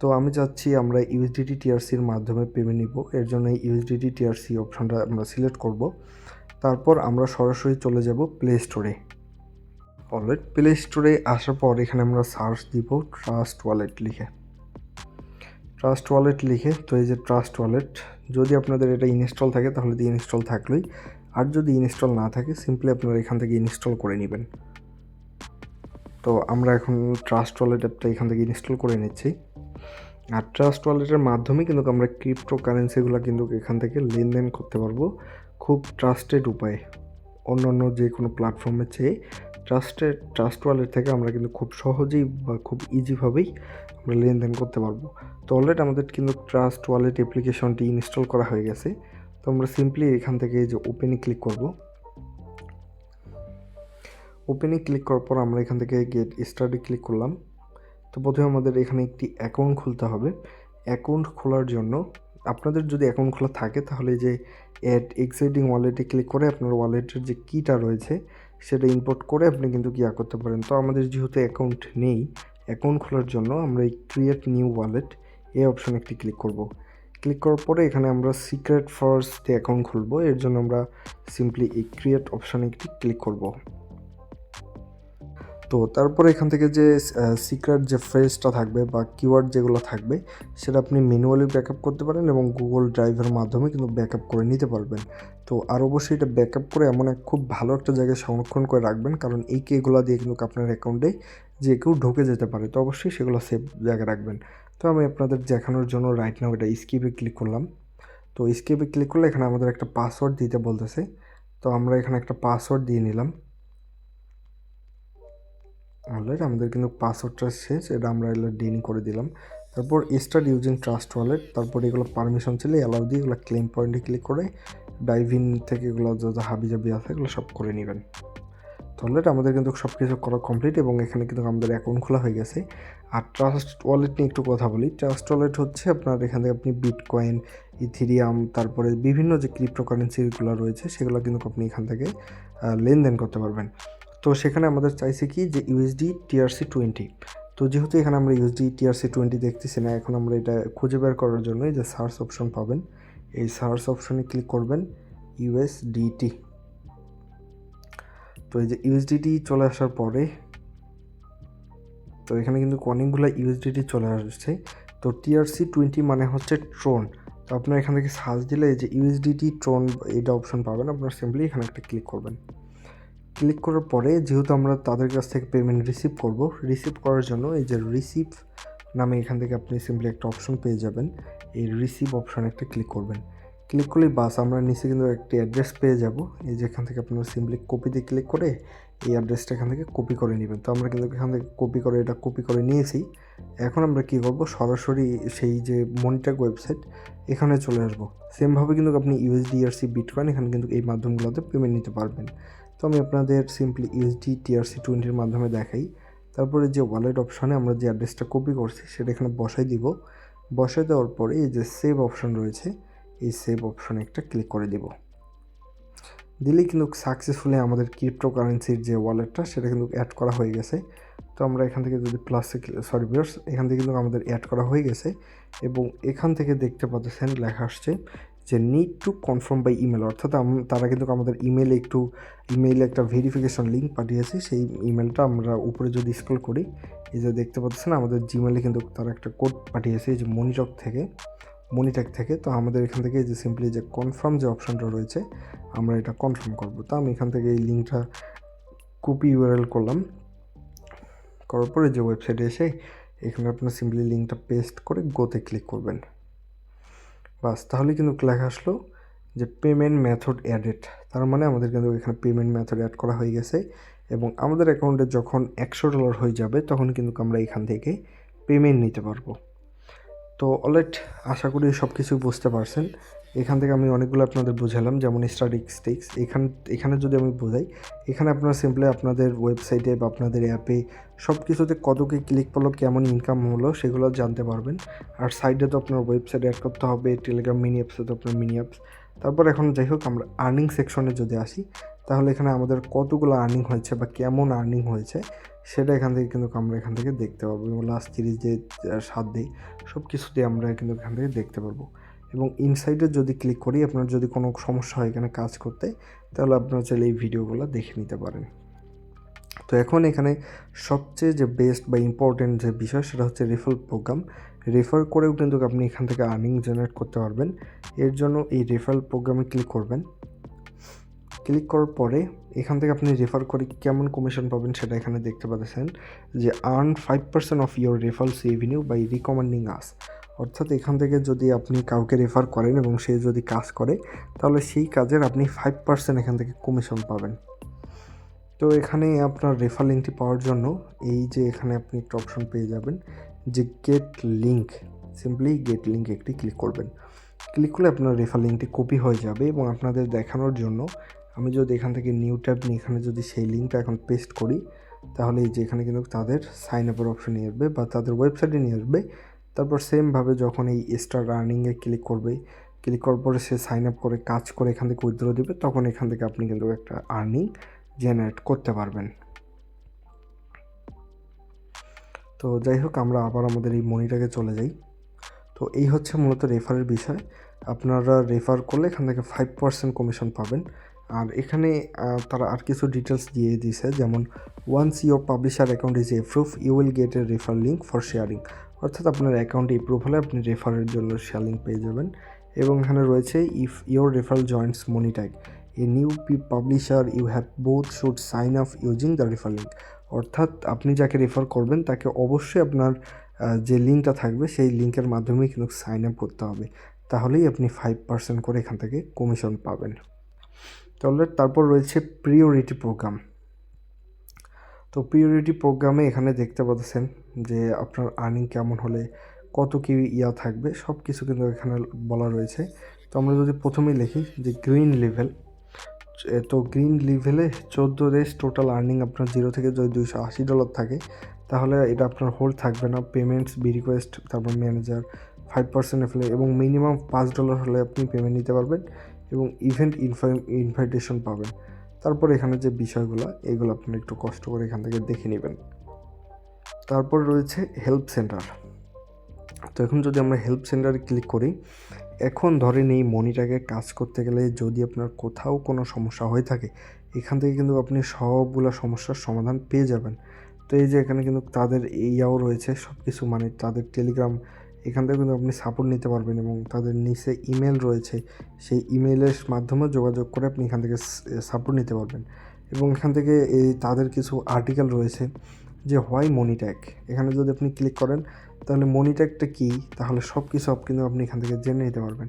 A: তো আমি চাচ্ছি আমরা ইউএসডিটি, টিআরসির মাধ্যমে পেমেন্ট নিব, এর জন্য ইউএসডিটি, টিআরসি অপশানটা আমরা সিলেক্ট করব। তারপর আমরা সরাসরি চলে যাব প্লে স্টোরে। অলরাইট, প্লে স্টোরে আসার পর এখানে আমরা সার্চ দিব ট্রাস্ট ওয়ালেট লিখে। ট্রাস্ট ওয়ালেট লিখে তো এই যে ট্রাস্ট ওয়ালেট, যদি আপনাদের এটা ইনস্টল থাকে তাহলে দিয়ে ইনস্টল থাকলেই, আর যদি ইনস্টল না থাকে সিম্পলি আপনারা এখান থেকে ইনস্টল করে নেবেন। তো আমরা এখন ট্রাস্ট ওয়ালেট অ্যাপটা এখান থেকে ইনস্টল করে নিচ্ছি। আর ট্রাস্ট ওয়ালেটের মাধ্যমে কিন্তু আমরা ক্রিপ্টো কারেন্সিগুলো কিন্তু এখান থেকে লেনদেন করতে পারবো খুব ট্রাস্টেড উপায়ে। অন্য যে কোনো প্ল্যাটফর্মের চেয়ে ট্রাস্ট ওয়ালেট থেকে আমরা কিন্তু খুব সহজেই বা খুব ইজিভাবেই আমরা লেনদেন করতে পারবো। তো অলরেডি আমাদের কিন্তু ট্রাস্ট ওয়ালেট অ্যাপ্লিকেশনটি ইনস্টল করা হয়ে গেছে। তো আমরা সিম্পলি এখান থেকে এই যে ওপেনে ক্লিক করব। ওপেনে ক্লিক করার পর আমরা এখান থেকে গেট স্টার্টে ক্লিক করলাম। তো প্রথমে আমাদের এখানে একটি অ্যাকাউন্ট খুলতে হবে। অ্যাকাউন্ট খোলার জন্য আপনাদের যদি অ্যাকাউন্ট খোলা থাকে তাহলে এই যে অ্যাড এক্সিস্টিং ওয়ালেটে ক্লিক করে আপনার ওয়ালেটের যে কিটা রয়েছে সেটা ইম্পোর্ট করে আপনি কিন্তু করতে পারেন। তো আমাদের যেহেতু অ্যাকাউন্ট নেই, অ্যাকাউন্ট খোলার জন্য আমরা এই ক্রিয়েট নিউ ওয়ালেট এই অপশানে একটি ক্লিক করব। ক্লিক করার পরে এখানে আমরা সিক্রেট ফার্স্ট অ্যাকাউন্ট খুলবো। এর জন্য আমরা সিম্পলি এই ক্রিয়েট অপশানে একটি ক্লিক করব। তো তারপরে এখান থেকে যে সিক্রেট যে ফ্রেজটা থাকবে বা কিওয়ার্ড যেগুলো থাকবে সেটা আপনি ম্যানুয়ালি ব্যাকআপ করতে পারেন এবং গুগল ড্রাইভের মাধ্যমে কিন্তু ব্যাকআপ করে নিতে পারবেন। তো আর অবশ্যই এটা ব্যাকআপ করে এমন খুব ভালো একটা জায়গায় সংরক্ষণ করে রাখবেন, কারণ এই কিগুলো দিয়ে কিন্তু আপনার অ্যাকাউন্টে যে কেউ ঢুকে যেতে পারে। তো অবশ্যই সেগুলো সেভ জায়গায় রাখবেন। তো আমি আপনাদের দেখানোর জন্য রাইট নাও এটা স্কিপে ক্লিক করলাম। তো স্কিপে ক্লিক করলে এখানে আমাদের একটা পাসওয়ার্ড দিতে বলতেছে। তো আমরা এখানে একটা পাসওয়ার্ড দিয়ে নিলাম। অলরাইট, আমাদের কিন্তু পাসওয়ার্ডটা শেষ, এটা আমরা এগুলো ডিন করে দিলাম। তারপর স্টার্ট ইউজিং ট্রাস্ট ওয়ালেট, তারপর এগুলো পারমিশন ছিল অ্যালাউ দিয়ে এগুলো ক্লেম পয়েন্টে ক্লিক করে ডাইভ ইন থেকে এগুলো যত হাবিজাবি আছে এগুলো সব করে নেবেন। তো অলরেডি আমাদের কিন্তু সব কিছু করা কমপ্লিট এবং এখানে কিন্তু আমাদের অ্যাকাউন্ট খোলা হয়ে গেছে। আর ট্রাস্ট ওয়ালেট নিয়ে একটু কথা বলি। ট্রাস্ট ওয়ালেট হচ্ছে আপনার এখান থেকে আপনি বিটকয়েন, ইথেরিয়াম, তারপরে বিভিন্ন যে ক্রিপ্টোকারেন্সিগুলো রয়েছে সেগুলো কিন্তু আপনি এখান থেকে লেনদেন করতে পারবেন। তো সেখানে আমাদের চাইছে কি যে ইউএসডি TRC20। তো যেহেতু এখানে আমরা ইউএসডি TRC20 দেখতেছি না, এখন আমরা এটা খুঁজে বের করার জন্য এই যে সার্চ অপশন পাবেন, এই সার্চ অপশনে ক্লিক করবেন USDT। তো এই যে USDT চলে আসার পরে তো এখানে কিন্তু অনেকগুলো USDT চলে আসছে। তো TRC20 মানে হচ্ছে ট্রোন। তো আপনার এখান থেকে সার্চ দিলে এই যে USDT ট্রোন এটা অপশন পাবেন, আপনার সিম্পলি এখানে একটা ক্লিক করবেন। ক্লিক করার পরে যেহেতু আমরা তাদের কাছ থেকে পেমেন্ট রিসিভ করব, রিসিভ করার জন্য এই যে রিসিভ নামে এখান থেকে আপনি সিম্পলি একটা অপশন পেয়ে যাবেন। এই রিসিভ অপশানে একটা ক্লিক করবেন। ক্লিক করলেই বাস আমরা নিচে কিন্তু একটি অ্যাড্রেস পেয়ে যাব। এই যে এখান থেকে আপনারা সিম্পলি কপিতে ক্লিক করে এই অ্যাড্রেসটা এখান থেকে কপি করে নেবেন। তো আমরা কিন্তু এখান থেকে কপি করে নিয়েছি। এখন আমরা কী করব, সরাসরি সেই যে মনিট্যাগ ওয়েবসাইট এখানে চলে আসব। সেমভাবে কিন্তু আপনি USDC বিটকয়েন এখানে কিন্তু এই মাধ্যমগুলোতে পেমেন্ট নিতে পারবেন। তো আমি আপনাদের সিম্পলি USD TRC20 মাধ্যমে দেখাই। তারপরে যে ওয়ালেট অপশানে আমরা যে অ্যাড্রেসটা কপি করছি সেটা এখানে বসাই দিব। বসাই দেওয়ার পরে এই যে সেভ অপশান রয়েছে, এই সেভ অপশানে একটা ক্লিক করে দিব। দিলেই কিন্তু সাকসেসফুলি আমাদের ক্রিপ্টোকারেন্সির যে ওয়ালেটটা সেটা কিন্তু অ্যাড করা হয়ে গেছে। তো আমরা এখান থেকে যদি প্লাসে ভিউয়ার্স এখান থেকে কিন্তু আমাদের অ্যাড করা হয়ে গেছে এবং এখান থেকে দেখতে পাচ্ছেন লেখা আসছে যে need to confirm by email, অর্থাৎ তারা কিন্তু আমাদের ইমেইলে একটা ভেরিফিকেশন লিঙ্ক পাঠিয়েছে। সেই ইমেলটা আমরা উপরে যদি স্ক্রল করি এই যে দেখতে পাচ্ছেন আমাদের জিমেলে কিন্তু তারা একটা কোড পাঠিয়েছে এই যে মনিট্যাগ থেকে। তো আমাদের এখান থেকে এই যে সিম্পলি যে কনফার্ম যে অপশানটা রয়েছে আমরা এটা কনফার্ম করব। তো আমি এখান থেকে এই লিঙ্কটা কপি URL করলাম, করার পরে যে ওয়েবসাইটে এসে এখানে আপনার সিম্পলি লিঙ্কটা পেস্ট করে গোতে ক্লিক করবেন। বাস, তাহলে কিন্তু লেখা আসলো যে পেমেন্ট মেথড অ্যাডেড। তার মানে আমাদের কিন্তু এখানে পেমেন্ট মেথড অ্যাড করা হয়ে গেছে এবং আমাদের অ্যাকাউন্টে যখন $100 হয়ে যাবে তখন কিন্তু আমরা এখান থেকে পেমেন্ট নিতে পারবো। তো অলরাইট, আশা করি সব কিছু বুঝতে পারছেন। এখান থেকে আমি অনেকগুলো আপনাদের বোঝালাম, যেমন স্ট্যাটিস্টিক্স এখানে যদি আমি বোঝাই, এখানে আপনারা সিম্পলি আপনাদের ওয়েবসাইটে বা আপনাদের অ্যাপে সব কিছুতে কত কি ক্লিক পেলো, কেমন ইনকাম হলো সেগুলো জানতে পারবেন। আর সাইডে তো আপনার ওয়েবসাইট অ্যাড করতে হবে, টেলিগ্রাম মিনি অ্যাপসে তো আপনার মিনি অ্যাপস। তারপর এখন যাই হোক আমরা আর্নিং সেকশনে যদি আসি তাহলে এখানে আমাদের কতগুলো আর্নিং হয়েছে বা কেমন আর্নিং হয়েছে সেটা এখান থেকে কিন্তু আমরা এখান থেকে দেখতে পাবো এবং লাস্ট 30 যে 7 দিই সব কিছু দিয়ে আমরা কিন্তু এখান থেকে দেখতে পারবো। এবং ইনসাইডে যদি ক্লিক করি আপনার যদি কোনো সমস্যা হয় এখানে কাজ করতে তাহলে আপনারা চাইলে এই ভিডিওগুলো দেখে নিতে পারেন। তো এখন এখানে সবচেয়ে যে বেস্ট বা ইম্পর্টেন্ট যে বিষয় সেটা হচ্ছে রেফারেল প্রোগ্রাম। রেফার করেও কিন্তু আপনি এখান থেকে আর্নিং জেনারেট করতে পারবেন। এর জন্য এই রেফারেল প্রোগ্রামে ক্লিক করবেন। ক্লিক করার পরে এখান থেকে আপনি রেফার করে কেমন কমিশন পাবেন সেটা এখানে দেখতে পাচ্ছেন যে earn 5% of your referrals revenue by recommending us. অর্থাৎ এখান থেকে যদি আপনি কাউকে রেফার করেন এবং সে যদি কাজ করে তাহলে সেই কাজের আপনি 5% এখান থেকে কমিশন পাবেন। তো এখানে আপনার রেফার লিঙ্কটি পাওয়ার জন্য এই যে এখানে আপনি একটা অপশন পেয়ে যাবেন যে gate link, simply gate link একটি ক্লিক করবেন। ক্লিক করলে আপনার রেফার লিঙ্কটি কপি হয়ে যাবে এবং আপনাদের দেখানোর জন্য আমি যদি এখান থেকে নিউ ট্যাব নিয়ে এখানে যদি সেই লিঙ্কটা এখন পেস্ট করি তাহলে এই যে এখানে কিন্তু তাদের সাইন আপের অপশন নিয়ে আসবে বা তাদের ওয়েবসাইটে নিয়ে আসবে। তারপর সেমভাবে যখন এই স্টার্ট আর্নিংয়ে ক্লিক করবে, ক্লিক করার পরে সে সাইন আপ করে কাজ করে এখান থেকে উইথড্র দেবে, তখন এখান থেকে আপনি কিন্তু একটা আর্নিং জেনারেট করতে পারবেন। তো যাই হোক, আমরা আবার আমাদের এই মনিটাকে চলে যাই। তো এই হচ্ছে মূলত রেফারের বিষয়। আপনারা রেফার করলে এখান থেকে 5% কমিশন পাবেন। আর এখানে তারা আর কিছু ডিটেলস দিয়ে দিয়েছে, যেমন once your publisher account is approve you will get a refer link for sharing. অর্থাৎ আপনার অ্যাকাউন্ট এপ্রুভ হলে আপনি রেফারের জন্য শেয়ার লিঙ্ক পেয়ে যাবেন। এবং এখানে রয়েছে if your refer joins Monetag a new publisher you have both should sign up using the refer link. অর্থাৎ আপনি যাকে রেফার করবেন তাকে অবশ্যই আপনার যে লিঙ্কটা থাকবে সেই লিঙ্কের মাধ্যমেই কিন্তু সাইন আপ করতে হবে, তাহলেই আপনি 5% করে এখান থেকে কমিশন পাবেন। তাহলে তারপর রয়েছে প্রিওরিটি প্রোগ্রাম। তো প্রিওরিটি প্রোগ্রামে এখানে দেখতে পাচ্ছেন যে আপনার আর্নিং কেমন হলে কত কি থাকবে, সব কিছু কিন্তু এখানে বলা রয়েছে। তো আমরা যদি প্রথমেই লিখি যে গ্রিন লেভেল, তো গ্রিন লেভেলে 14 ডেজ টোটাল আর্নিং আপনার 0 থেকে যদি $280 থাকে, তাহলে এটা আপনার হোল্ড থাকবে না। পেমেন্টস বি রিকোয়েস্ট, তারপর ম্যানেজার 5% এফলে, এবং মিনিমাম $5 হলে আপনি পেমেন্ট নিতে পারবেন এবং ইভেন্ট ইনভাইটেশন পাবেন। তারপর এখানে যে বিষয়গুলো, এগুলো আপনি একটু কষ্ট করে এখান থেকে দেখে নেবেন। তারপর রয়েছে হেল্প সেন্টার। তো এখন যদি আমরা হেল্প সেন্টারে ক্লিক করি, এখন ধরেন এই মনিটাকে কাজ করতে গেলে যদি আপনার কোথাও কোনো সমস্যা হয়ে থাকে, এখান থেকে কিন্তু আপনি সবগুলো সমস্যার সমাধান পেয়ে যাবেন। তো এই যে এখানে কিন্তু তাদের ইয়াও রয়েছে সব কিছু, মানে তাদের টেলিগ্রাম, এখান থেকে কিন্তু আপনি সাপোর্ট নিতে পারবেন এবং তাদের নিচে ইমেল রয়েছে, সেই ইমেলের মাধ্যমে যোগাযোগ করে আপনি এখান থেকে সাপোর্ট নিতে পারবেন। এবং এখান থেকে এই তাদের কিছু আর্টিকেল রয়েছে যে হোয়াই মনিট্যাগ, এখানে যদি আপনি ক্লিক করেন তাহলে মনিট্যাগটা কী, তাহলে সব কিছু কিন্তু আপনি এখান থেকে জেনে নিতে পারবেন।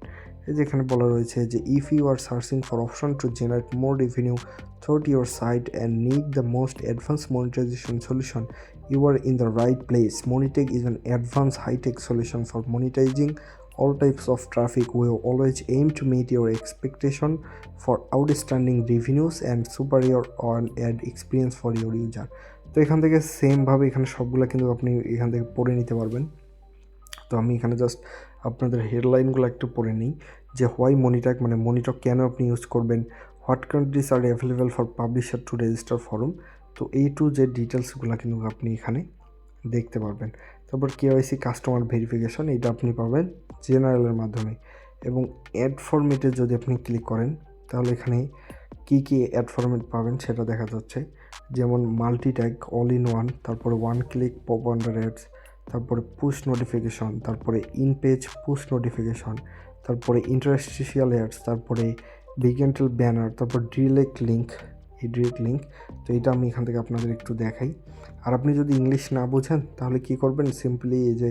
A: এই যে এখানে বলা রয়েছে যে if you are searching for option to generate more revenue through your site and need the most advance monetization solution, you are in the right place. Monitech is an advanced high-tech solution for monetizing all types of traffic. We always aim to meet your expectation for outstanding revenues and superior on ad experience for your user. তো এখান থেকে সেমভাবে এখানে সবগুলো কিন্তু আপনি এখান থেকে পড়ে নিতে পারবেন। তো আমি এখানে জাস্ট আপনাদের হেডলাইনগুলো একটু পড়ে নিই যে হোয়াই মনিটক, মানে মনিটক কেন আপনি ইউজ করবেন, what countries are available for publisher to register form. তো এই টু যে ডিটেলসগুলো কিন্তু আপনি এখানে দেখতে পারবেন। তারপর KYC কাস্টমার ভেরিফিকেশন, এটা আপনি পাবেন জেনারেলের মাধ্যমে। এবং অ্যাড ফরম্যাটে যদি আপনি ক্লিক করেন তাহলে এখানে কী কী অ্যাড ফরম্যাট পাবেন সেটা দেখা যাচ্ছে, যেমন multi tag, all in one, তারপরে one click pop under ads, তারপরে পুশ নোটিফিকেশন, তারপরে ইন পেজ পুশ নোটিফিকেশন, তারপরে ইন্টারস্টিশিয়াল অ্যাডস, তারপরে বিগেন্টাল ব্যানার, তারপর ডিরেক্ট লিঙ্ক, এই ডিরেক্ট লিঙ্ক। তো এটা আমি এখান থেকে আপনাদের একটু দেখাই। আর আপনি যদি ইংলিশ না বোঝেন তাহলে কী করবেন, সিম্পলি এই যে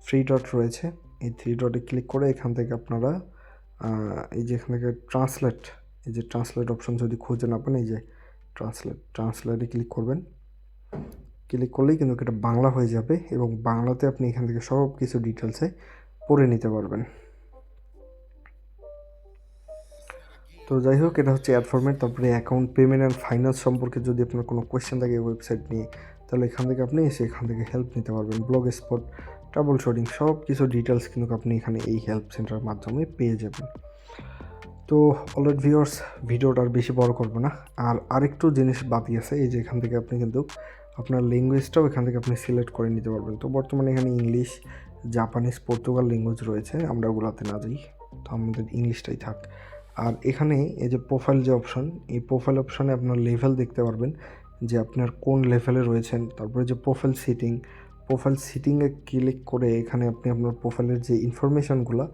A: 3 ডট রয়েছে, এই 3 ডটে ক্লিক করে এখান থেকে আপনারা এই যে এখান থেকে ট্রান্সলেট, এই যে ট্রান্সলেট অপশন যদি খুঁজে না পান, এই যে ট্রান্সলেটে ক্লিক করবেন। ক্লিক করলেই কিন্তু এটা বাংলা হয়ে যাবে এবং বাংলাতে আপনি এখান থেকে সব কিছু ডিটেলসে পড়ে নিতে পারবেন। তো যাই হোক, এটা হচ্ছে অ্যাড ফরম্যাট। তারপরে অ্যাকাউন্ট পেমেন্ট অ্যান্ড ফাইন্যান্স সম্পর্কে যদি আপনার কোনো কোয়েশ্চেন থাকে ওয়েবসাইট নিয়ে, তাহলে এখান থেকে আপনি এসে এখান থেকে হেল্প নিতে পারবেন। ব্লগ স্পট, ট্রাবল শুটিং, সব কিছু ডিটেলস কিন্তু আপনি এখানে এই হেল্প সেন্টারের মাধ্যমে পেয়ে যাবেন। তো অলরেডি ভিউয়ার্স, ভিডিওটা আর বেশি বড় করবো না। আর আরেকটু জিনিস বাকি আছে, এই যে এখান থেকে আপনি কিন্তু আপনার ল্যাঙ্গুয়েজটাও এখান থেকে আপনি সিলেক্ট করে নিতে পারবেন। তো বর্তমানে এখানে ইংলিশ, জাপানিজ, পর্তুগাল ল্যাঙ্গুয়েজ রয়েছে, আমরা ওগুলাতে না যাই, তো আমাদের ইংলিশটাই থাক। আর এখানে এই যে প্রোফাইল যে অপশন, এই প্রোফাইল অপশানে আপনার লেভেল দেখতে পারবেন যে আপনার কোন লেভেলে রয়েছেন। তারপরে যে প্রোফাইল সিটিংয়ে ক্লিক করে এখানে আপনি আপনার প্রোফাইলের যে ইনফরমেশানগুলো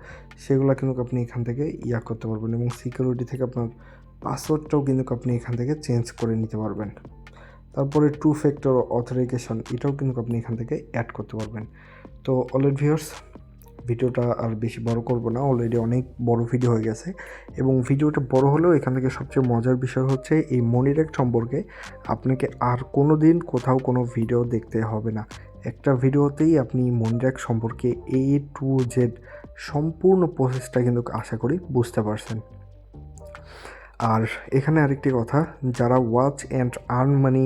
A: সেগুলো কিন্তু আপনি এখান থেকে করতে পারবেন। এবং সিকিউরিটি থেকে আপনার পাসওয়ার্ডটাও কিন্তু আপনি এখান থেকে চেঞ্জ করে নিতে পারবেন। তারপরে 2 ফ্যাক্টর অথেন্টিকেশন, এটাও কিন্তু আপনি এখান থেকে অ্যাড করতে পারবেন। তো অলরেডি ভিউয়ার্স, ভিডিওটা আর বেশি বড় করব না, অলরেডি অনেক বড় ভিডিও হয়ে গেছে। এবং ভিডিওটা বড় হলেও এখান থেকে সবচেয়ে মজার বিষয় হচ্ছে এই মনিটক সম্পর্কে আপনাকে আর কোনো দিন কোথাও কোনো ভিডিও দেখতে হবে না। একটা ভিডিওতেই আপনি মনিটক সম্পর্কে A to Z সম্পূর্ণ প্রসেসটা কিন্তু আশা করি বুঝতে পারছেন। আর এখানে আরেকটি কথা, যারা ওয়াচ অ্যান্ড আর্ন মানি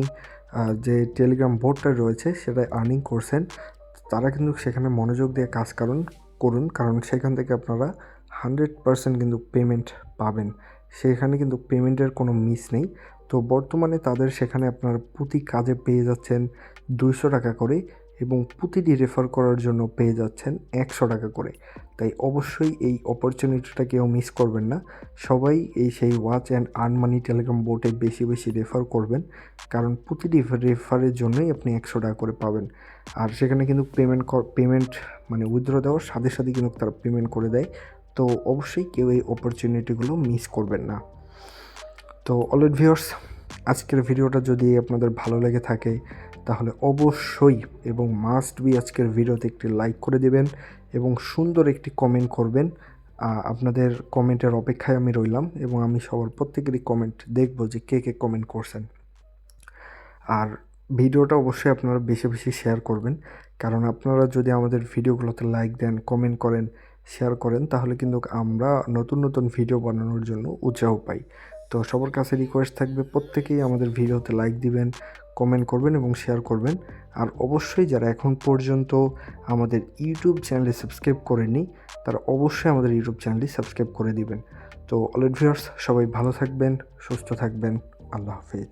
A: যে টেলিগ্রাম বোর্ডটা রয়েছে সেটা আর্নিং করছেন, তারা কিন্তু সেখানে মনোযোগ দিয়ে কাজ করুন, কারণ সেখান থেকে আপনারা 100% কিন্তু পেমেন্ট পাবেন। সেখানে কিন্তু পেমেন্টের কোনো মিস নেই। তো বর্তমানে তাদের সেখানে আপনারা প্রতি কাজে পেয়ে যাচ্ছেন 200 টাকা করে এবং প্রতিটি রেফার করার জন্য পেয়ে যাচ্ছেন 100 টাকা করে। তাই অবশ্যই এই অপরচুনিটিটা কেউ মিস করবেন না। সবাই সেই watch and earn money Telegram বোটে বেশি বেশি রেফার করবেন, কারণ প্রতিটি রেফারের জন্যই আপনি 100 টাকা করে পাবেন। আর সেখানে কিন্তু পেমেন্ট মানে উইথড্র দেওয়ার সাথে সাথে কিন্তু তারা পেমেন্ট করে দেয়। তো অবশ্যই কেউ এই অপরচুনিটিগুলো মিস করবেন না। তো অলরেডি ভিউয়ার্স, আজকের ভিডিওটা যদি আপনাদের ভালো লেগে থাকে তাহলে অবশ্যই এবং মাস্ট বি আজকের ভিডিওতে একটি লাইক করে দেবেন এবং সুন্দর একটি কমেন্ট করবেন। আপনাদের কমেন্টের অপেক্ষায় আমি রইলাম এবং আমি সবার প্রত্যেকেরই কমেন্ট দেখব যে কে কে কমেন্ট করছেন। আর ভিডিওটা অবশ্যই আপনারা বেশি বেশি শেয়ার করবেন, কারণ আপনারা যদি আমাদের ভিডিওগুলোতে লাইক দেন, কমেন্ট করেন, শেয়ার করেন, তাহলে কিন্তু আমরা নতুন নতুন ভিডিও বানানোর জন্য উৎসাহ পাই। তো সবার কাছে রিকোয়েস্ট থাকবে প্রত্যেকেই আমাদের ভিডিওতে লাইক দিবেন, কমেন্ট করবেন এবং শেয়ার করবেন। আর অবশ্যই যারা এখন পর্যন্ত আমাদের ইউটিউব চ্যানেলে সাবস্ক্রাইব করেননি তারা অবশ্যই আমাদের ইউটিউব চ্যানেলটি সাবস্ক্রাইব করে দিবেন। তো অলরেডি ভিউয়ার্স, সবাই ভালো থাকবেন, সুস্থ থাকবেন। আল্লাহ হাফেজ।